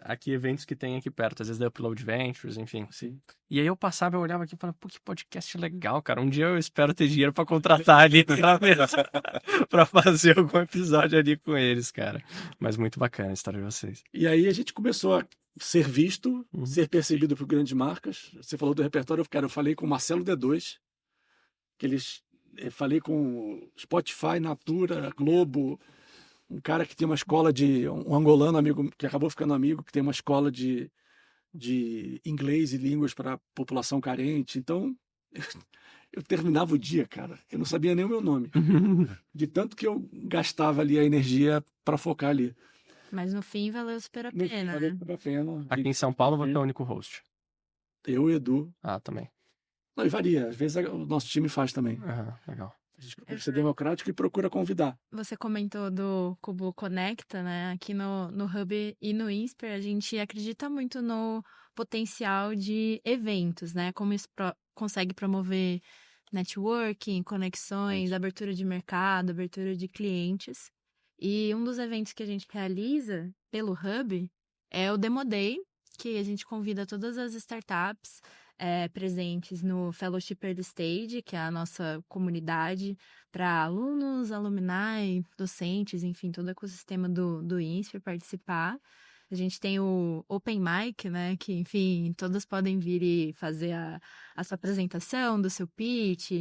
aqui eventos que tem aqui perto, às vezes da Upload Ventures, enfim. Sim. E aí eu passava, eu olhava aqui e falava, pô, que podcast legal, cara. Um dia eu espero ter dinheiro pra contratar ali pra fazer algum episódio ali com eles, cara. Mas muito bacana a história de vocês. E aí a gente começou a ser visto, ser percebido por grandes marcas. Você falou do repertório, cara, eu falei com o Marcelo D2, eu falei com Spotify, Natura, Globo, um cara que tem uma escola um angolano amigo, que acabou ficando amigo, que tem uma escola de inglês e línguas para população carente. Então, eu terminava o dia, cara, eu não sabia nem o meu nome, de tanto que eu gastava ali a energia para focar ali. Mas no fim valeu super a pena, Valeu né? super a pena. Aqui em São Paulo você é o único host. Eu e Edu. Ah, também. Não, e varia. Às vezes o nosso time faz também. Legal. A gente procura ser democrático e procura convidar. Você comentou do Cubo Conecta, né? Aqui no Hub e no Insper, a gente acredita muito no potencial de eventos, né? Como isso consegue promover networking, conexões, abertura de mercado, abertura de clientes. E um dos eventos que a gente realiza pelo Hub é o Demo Day, que a gente convida todas as startups presentes no Fellowship Early Stage, que é a nossa comunidade, para alunos, alumni, docentes, enfim, todo o ecossistema do INSPER participar. A gente tem o Open Mic, né, que, enfim, todas podem vir e fazer a sua apresentação do seu pitch.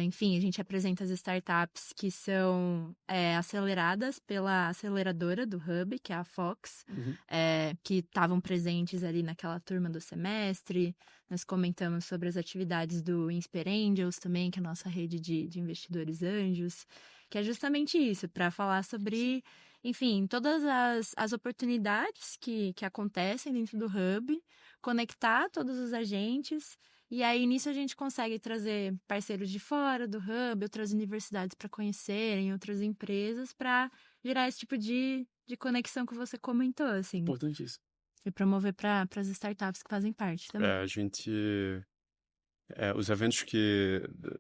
Enfim, a gente apresenta as startups que são aceleradas pela aceleradora do Hub, que é a Fox, que estavam presentes ali naquela turma do semestre. Nós comentamos sobre as atividades do Insper Angels também, que é a nossa rede de investidores anjos, que é justamente isso, para falar sobre, enfim, todas as oportunidades que acontecem dentro do Hub, conectar todos os agentes. E aí, nisso, a gente consegue trazer parceiros de fora do Hub, outras universidades para conhecerem, outras empresas, para gerar esse tipo de conexão que você comentou, assim. Importantíssimo. E promover para as startups que fazem parte também. A gente... os eventos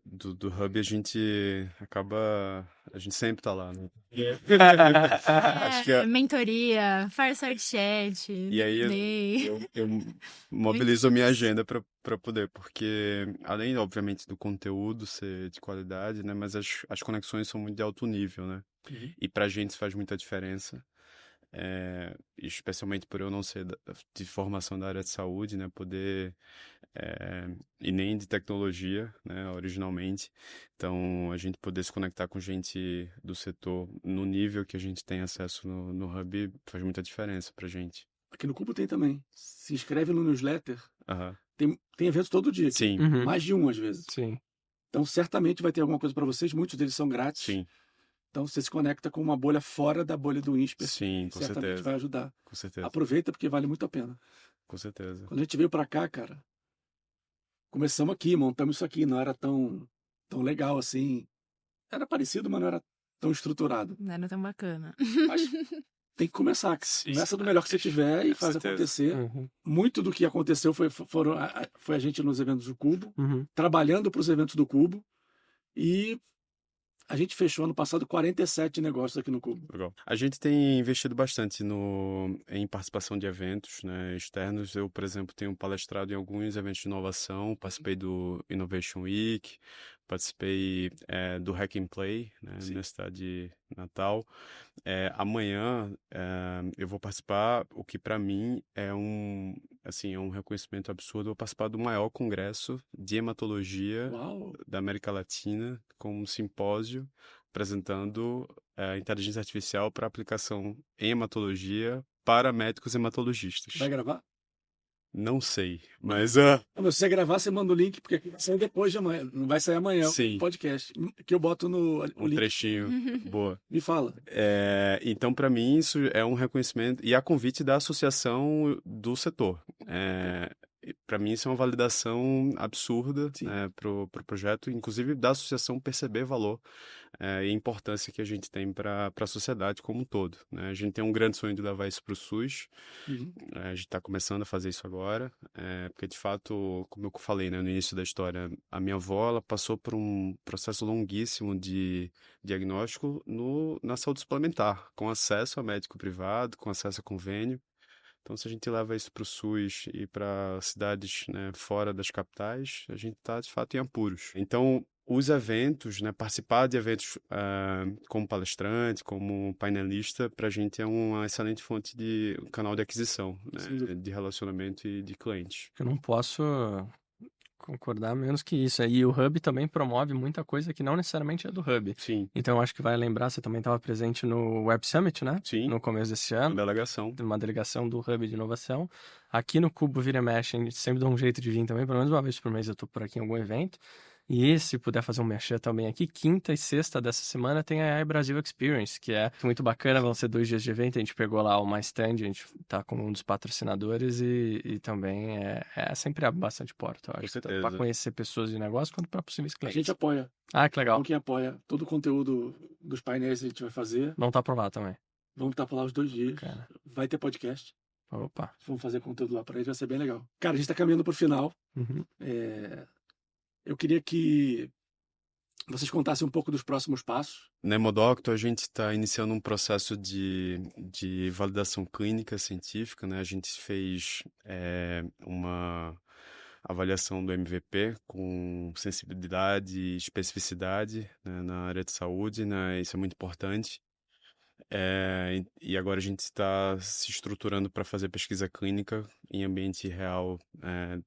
do Hub, a gente sempre tá lá, né? Acho que mentoria, Fireside Chat, e aí eu mobilizo a minha agenda para poder, porque além, obviamente, do conteúdo ser de qualidade, né? Mas as conexões são muito de alto nível, né? E pra gente isso faz muita diferença. Especialmente por eu não ser de formação da área de saúde, né? Poder... e nem de tecnologia, né, originalmente. Então, a gente poder se conectar com gente do setor no nível que a gente tem acesso no Hub faz muita diferença pra gente. Aqui no Cubo tem também. Se inscreve no newsletter. Aham. Tem evento todo dia aqui. Sim. Mais de um, às vezes. Sim. Então, certamente vai ter alguma coisa para vocês. Muitos deles são grátis. Sim. Então, você se conecta com uma bolha fora da bolha do INSPER. Sim, com certamente certeza. vai ajudar. Com certeza. Aproveita, porque vale muito a pena. Com certeza. Quando a gente veio para cá, cara, começamos aqui, montamos isso aqui. Não era tão legal assim. Era parecido, mas não era tão estruturado. Não era tão bacana. Mas tem que começar. Começa do melhor que você tiver e faz acontecer. Muito do que aconteceu foi a gente nos eventos do Cubo, trabalhando para os eventos do Cubo. E a gente fechou ano passado 47 negócios aqui no Cubo. Legal. A gente tem investido bastante em participação de eventos, né, externos. Eu, por exemplo, tenho palestrado em alguns eventos de inovação, participei do Innovation Week, participei do Hack and Play, né, na Universidade de Natal. Amanhã eu vou participar, o que para mim é um reconhecimento absurdo. Eu vou participar do maior congresso de hematologia da América Latina, com um simpósio apresentando inteligência artificial para aplicação em hematologia para médicos hematologistas. Vai gravar? Não sei, mas Não, mas se você gravar, você manda o link, porque aqui vai sair depois de amanhã. Não vai sair amanhã sim, o podcast. Que eu boto no o um link. trechinho. Boa. Me fala. Então, para mim, isso é um reconhecimento e a convite da associação do setor. Para mim, isso é uma validação absurda, Sim. né, pro projeto, inclusive da associação perceber valor e a importância que a gente tem para a sociedade como um todo, né? A gente tem um grande sonho de levar isso para o SUS. Uhum. A gente está começando a fazer isso agora, porque de fato, como eu falei, né, no início da história, a minha avó ela passou por um processo longuíssimo de diagnóstico na saúde suplementar, com acesso a médico privado, com acesso a convênio. Então, se a gente leva isso para o SUS e para cidades, né, fora das capitais, a gente está, de fato, em apuros. Então, os eventos, né, participar de eventos como palestrante, como painelista, para a gente é uma excelente fonte de canal de aquisição, né, de relacionamento e de clientes. Eu não posso concordar menos que isso. E o Hub também promove muita coisa que não necessariamente é do Hub. Sim. Então, eu acho que vai lembrar, você também estava presente no Web Summit, né? Sim. No começo desse Uma ano. delegação. Uma delegação do Hub de inovação. Aqui no Cubo Vira e Mexe, a gente sempre dá um jeito de vir também, pelo menos uma vez por mês eu tô por aqui em algum evento. E se puder fazer um merchan também aqui, quinta e sexta dessa semana tem a AI Brasil Experience, que é muito bacana, vão ser 2 dias de evento, a gente pegou lá uma stand, a gente tá com um dos patrocinadores e também sempre abre bastante porta, eu acho, para conhecer pessoas de negócio quanto para possíveis clientes. A gente apoia. Ah, que legal. Então, quem apoia todo o conteúdo dos painéis que a gente vai fazer. Vamos estar por lá também. Vamos estar por lá os 2 dias. Cara. Vai ter podcast. Opa. Vamos fazer conteúdo lá para eles, vai ser bem legal. Cara, a gente está caminhando para o final. Uhum. Eu queria que vocês contassem um pouco dos próximos passos. Na Hemodoctor, a gente está iniciando um processo de validação clínica científica, né? A gente fez uma avaliação do MVP com sensibilidade e especificidade, né, na área de saúde, né? Isso é muito importante. E agora a gente está se estruturando para fazer pesquisa clínica em ambiente real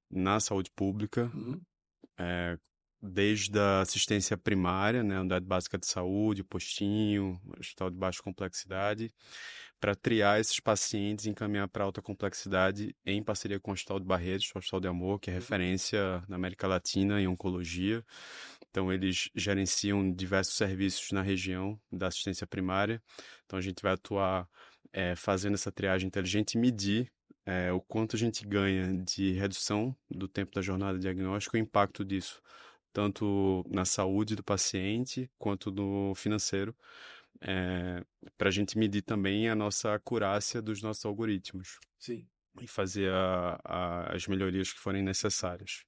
na saúde pública. Uhum. Desde a assistência primária, né, unidade básica de saúde, postinho, hospital de baixa complexidade, para triar esses pacientes e encaminhar para alta complexidade em parceria com o Hospital de Barretos, o Hospital de Amor, que é referência na América Latina em oncologia. Então, eles gerenciam diversos serviços na região da assistência primária. Então, a gente vai atuar fazendo essa triagem inteligente e medir o quanto a gente ganha de redução do tempo da jornada diagnóstica e o impacto disso, tanto na saúde do paciente quanto no financeiro, para a gente medir também a nossa acurácia dos nossos algoritmos. Sim. E fazer as melhorias que forem necessárias.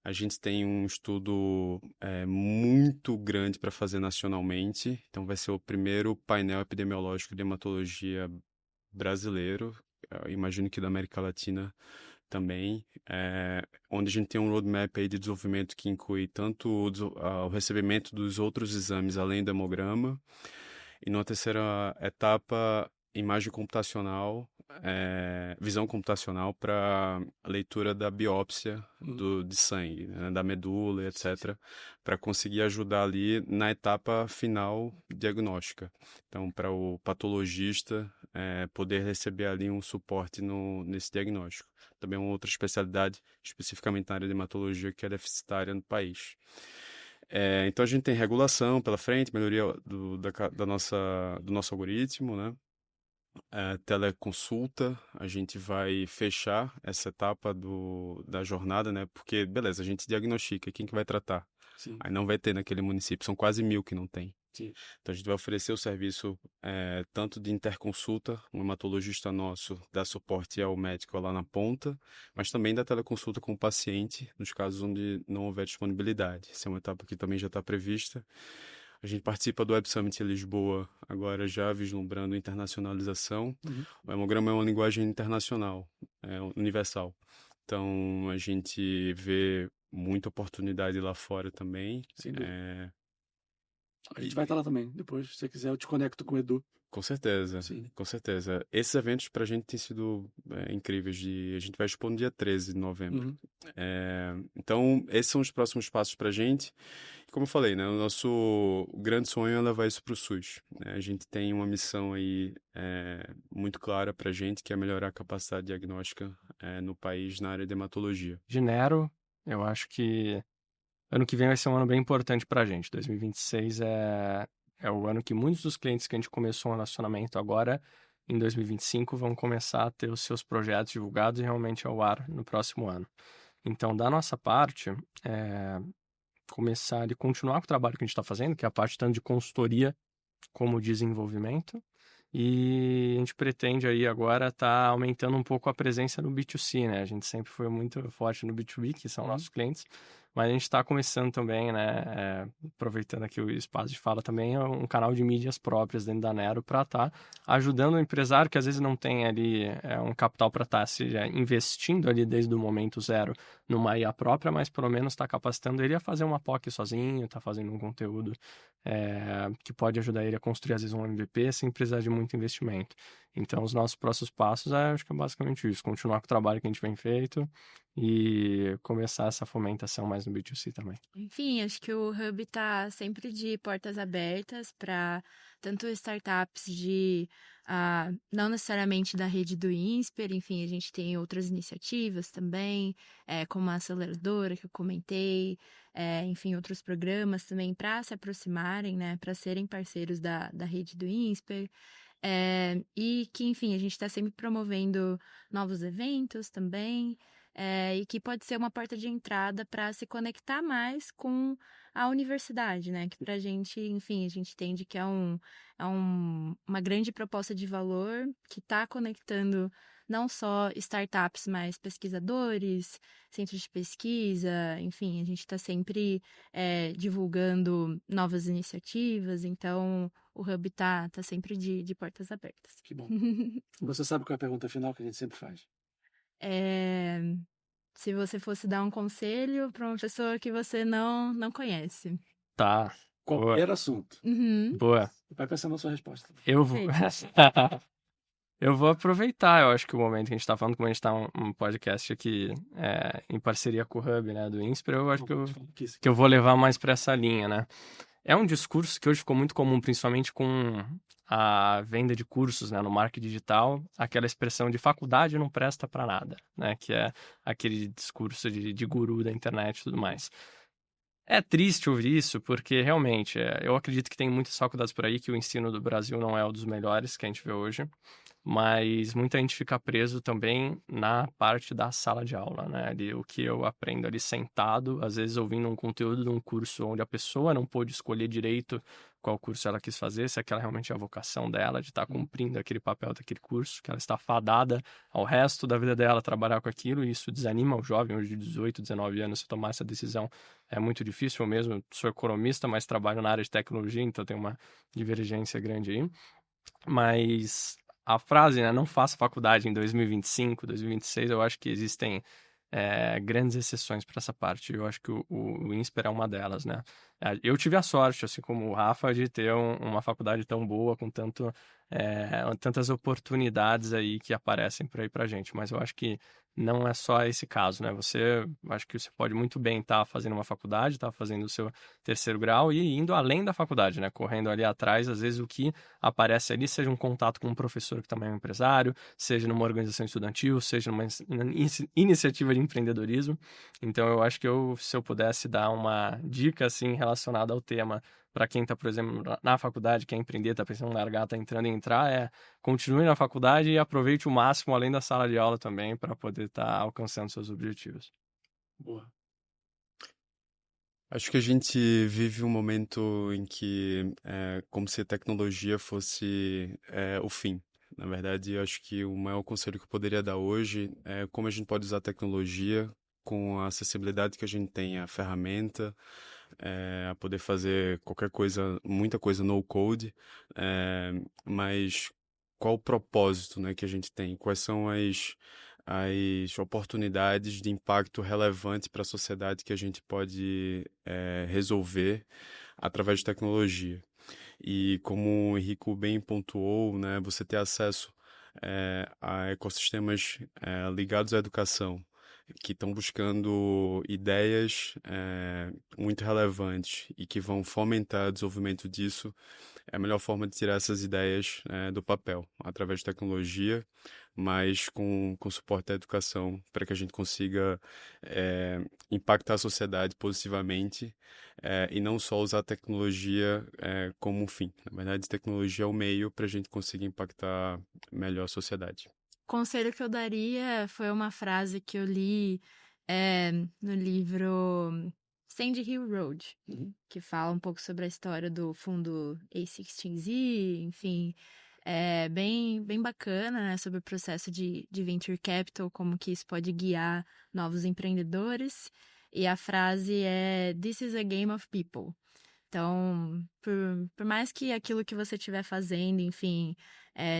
A gente tem um estudo muito grande para fazer nacionalmente, então vai ser o primeiro painel epidemiológico de hematologia brasileiro, imagino que da América Latina também, onde a gente tem um roadmap aí de desenvolvimento que inclui tanto o recebimento dos outros exames além do hemograma, e numa terceira etapa, imagem computacional, visão computacional para leitura da biópsia de sangue, né, da medula, etc., para conseguir ajudar ali na etapa final diagnóstica. Então, para o patologista poder receber ali um suporte nesse diagnóstico. Também é uma outra especialidade, especificamente na área de hematologia, que é deficitária no país. Então, a gente tem regulação pela frente, melhoria do nosso algoritmo, né? Teleconsulta, a gente vai fechar essa etapa da jornada, né? Porque, beleza, a gente diagnostica, quem que vai tratar? Sim. Aí não vai ter naquele município, são quase 1.000 que não tem. Sim. Então a gente vai oferecer o serviço tanto de interconsulta, um hematologista nosso dá suporte ao médico lá na ponta, mas também da teleconsulta com o paciente, nos casos onde não houver disponibilidade. Essa é uma etapa que também já está prevista. A gente participa do Web Summit em Lisboa, agora já vislumbrando internacionalização. Uhum. O hemograma é uma linguagem internacional, universal. Então, a gente vê muita oportunidade lá fora também. Sem dúvida. A gente vai estar lá também. Depois, se você quiser, eu te conecto com o Edu. Com certeza, Sim. com certeza. Esses eventos pra gente têm sido incríveis. A gente vai expor no dia 13 de novembro. Uhum. Então, esses são os próximos passos pra gente. Como eu falei, né, o nosso grande sonho é levar isso pro SUS, né? A gente tem uma missão aí muito clara pra gente, que é melhorar a capacidade diagnóstica no país na área de hematologia. Genero, eu acho que ano que vem vai ser um ano bem importante pra gente. 2026 é o ano que muitos dos clientes que a gente começou um relacionamento agora, em 2025, vão começar a ter os seus projetos divulgados e realmente ao ar no próximo ano. Então, da nossa parte, começar e continuar com o trabalho que a gente está fazendo, que é a parte tanto de consultoria como desenvolvimento. E a gente pretende aí agora estar aumentando um pouco a presença no B2C, né? A gente sempre foi muito forte no B2B, que são nossos clientes, mas a gente está começando também, né? Aproveitando aqui o espaço de fala também, um canal de mídias próprias dentro da Nero para estar ajudando o empresário que às vezes não tem ali um capital para estar investindo ali desde o momento zero numa IA própria, mas pelo menos está capacitando ele a fazer uma POC sozinho, está fazendo um conteúdo que pode ajudar ele a construir às vezes um MVP sem precisar de muito investimento. Então, os nossos próximos passos acho que é basicamente isso, continuar com o trabalho que a gente vem feito e começar essa fomentação mais no B2C também. Enfim, acho que o Hub está sempre de portas abertas para tanto startups não necessariamente da rede do INSPER, enfim, a gente tem outras iniciativas também, como a aceleradora que eu comentei, enfim, outros programas também para se aproximarem, né, para serem parceiros da rede do INSPER. E que, enfim, a gente está sempre promovendo novos eventos também, e que pode ser uma porta de entrada para se conectar mais com a universidade, né? Que para a gente, enfim, a gente entende que é uma grande proposta de valor que está conectando não só startups, mas pesquisadores, centros de pesquisa, enfim, a gente está sempre divulgando novas iniciativas, então o Hub tá sempre de portas abertas. Que bom. Você sabe qual é a pergunta final que a gente sempre faz? Se você fosse dar um conselho para uma pessoa que você não conhece. Tá. Qualquer assunto. Uhum. Boa. Vai pensando na sua resposta. Eu vou... Eu vou aproveitar, eu acho que o momento que a gente tá falando, como a gente tá um podcast aqui em parceria com o Hub, né, do INSPER, eu acho que eu vou levar mais para essa linha, né? É um discurso que hoje ficou muito comum, principalmente com a venda de cursos, né, no marketing digital, aquela expressão de faculdade não presta para nada, né, que é aquele discurso de guru da internet e tudo mais. É triste ouvir isso, porque realmente, eu acredito que tem muitas faculdades por aí que o ensino do Brasil não é um dos melhores que a gente vê hoje, mas muita gente fica preso também na parte da sala de aula, né? Ali, o que eu aprendo ali sentado, às vezes ouvindo um conteúdo de um curso onde a pessoa não pôde escolher direito qual curso ela quis fazer, se aquela realmente é a vocação dela, de estar cumprindo aquele papel daquele curso, que ela está fadada ao resto da vida dela trabalhar com aquilo, e isso desanima o jovem hoje de 18, 19 anos a tomar essa decisão. É muito difícil, eu mesmo sou economista, mas trabalho na área de tecnologia, então tem uma divergência grande aí. Mas a frase, né, não faça faculdade em 2025, 2026, eu acho que existem grandes exceções para essa parte. Eu acho que o INSPER é uma delas, né? Eu tive a sorte, assim como o Rafa, de ter uma faculdade tão boa, com tantas oportunidades aí que aparecem por aí pra gente. Mas eu acho que não é só esse caso, né? Acho que você pode muito bem estar fazendo uma faculdade, estar fazendo o seu terceiro grau e indo além da faculdade, né? Correndo ali atrás, às vezes o que aparece ali seja um contato com um professor que também é um empresário, seja numa organização estudantil, seja numa iniciativa de empreendedorismo. Então, eu acho que se eu pudesse dar uma dica, assim, relacionada ao tema para quem está, por exemplo, na faculdade, quer empreender, está pensando em largar, está entrando em entrar, continue na faculdade e aproveite o máximo além da sala de aula também para poder estar alcançando seus objetivos. Boa. Acho que a gente vive um momento em que como se a tecnologia fosse o fim. Na verdade, eu acho que o maior conselho que eu poderia dar hoje é como a gente pode usar a tecnologia com a acessibilidade que a gente tem à ferramenta, a poder fazer qualquer coisa, muita coisa no code, mas qual o propósito, né, que a gente tem? Quais são as oportunidades de impacto relevante para a sociedade que a gente pode resolver através de tecnologia? E como o Henrico bem pontuou, né, você ter acesso a ecossistemas ligados à educação, que estão buscando ideias muito relevantes e que vão fomentar o desenvolvimento disso, é a melhor forma de tirar essas ideias do papel, através de tecnologia, mas com suporte à educação, para que a gente consiga impactar a sociedade positivamente e não só usar a tecnologia como um fim. Na verdade, a tecnologia é o meio para a gente conseguir impactar melhor a sociedade. O conselho que eu daria foi uma frase que eu li no livro Sandy Hill Road, que fala um pouco sobre a história do fundo A16Z, enfim, é bem bacana, né, sobre o processo de Venture Capital, como que isso pode guiar novos empreendedores. E a frase é "This is a game of people". Então, por mais que aquilo que você estiver fazendo, enfim,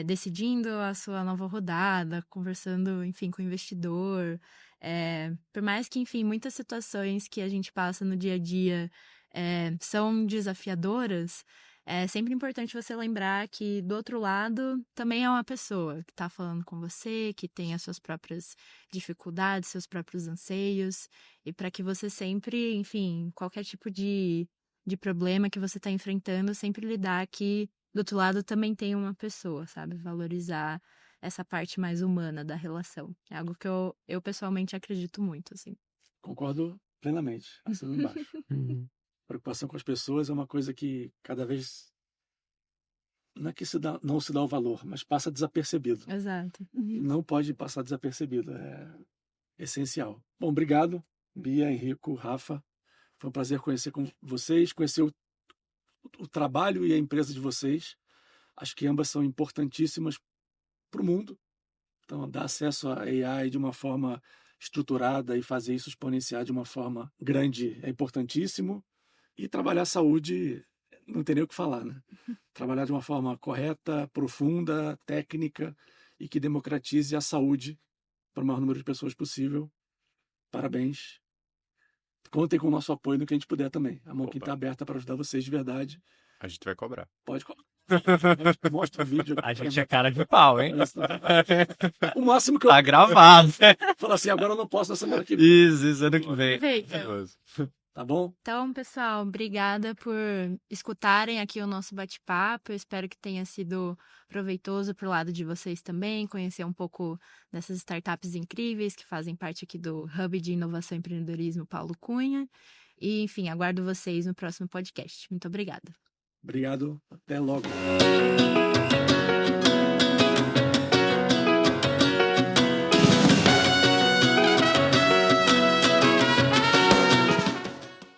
decidindo a sua nova rodada, conversando, enfim, com o investidor, por mais que, enfim, muitas situações que a gente passa no dia a dia são desafiadoras, é sempre importante você lembrar que do outro lado também é uma pessoa que está falando com você, que tem as suas próprias dificuldades, seus próprios anseios, e para que você sempre, enfim, qualquer tipo de problema que você está enfrentando, sempre lidar que do outro lado também tem uma pessoa, sabe? Valorizar essa parte mais humana da relação. É algo que eu pessoalmente acredito muito, assim. Concordo plenamente, assino embaixo. Preocupação com as pessoas é uma coisa que cada vez não é que não se dá o valor, mas passa desapercebido. Exato. Não pode passar desapercebido, é essencial. Bom, obrigado, Bia, Henrico, Rafa. Foi um prazer conhecer com vocês, conhecer o trabalho e a empresa de vocês. Acho que ambas são importantíssimas para o mundo. Então, dar acesso à AI de uma forma estruturada e fazer isso exponenciar de uma forma grande é importantíssimo. E trabalhar a saúde, não tem nem o que falar, né? Trabalhar de uma forma correta, profunda, técnica e que democratize a saúde para o maior número de pessoas possível. Parabéns. Contem com o nosso apoio no que a gente puder também. A Monkin está aberta para ajudar vocês de verdade. A gente vai cobrar. Pode cobrar. Mostra o vídeo. A gente é cara de pau, hein? O máximo que eu... Tá gravado. Fala assim, agora eu não posso na semana que vem. Isso, ano que vem. Tá bom? Então, pessoal, obrigada por escutarem aqui o nosso bate-papo. Eu espero que tenha sido proveitoso pro lado de vocês também, conhecer um pouco dessas startups incríveis que fazem parte aqui do Hub de Inovação e Empreendedorismo Paulo Cunha. E, enfim, aguardo vocês no próximo podcast. Muito obrigada. Obrigado. Até logo.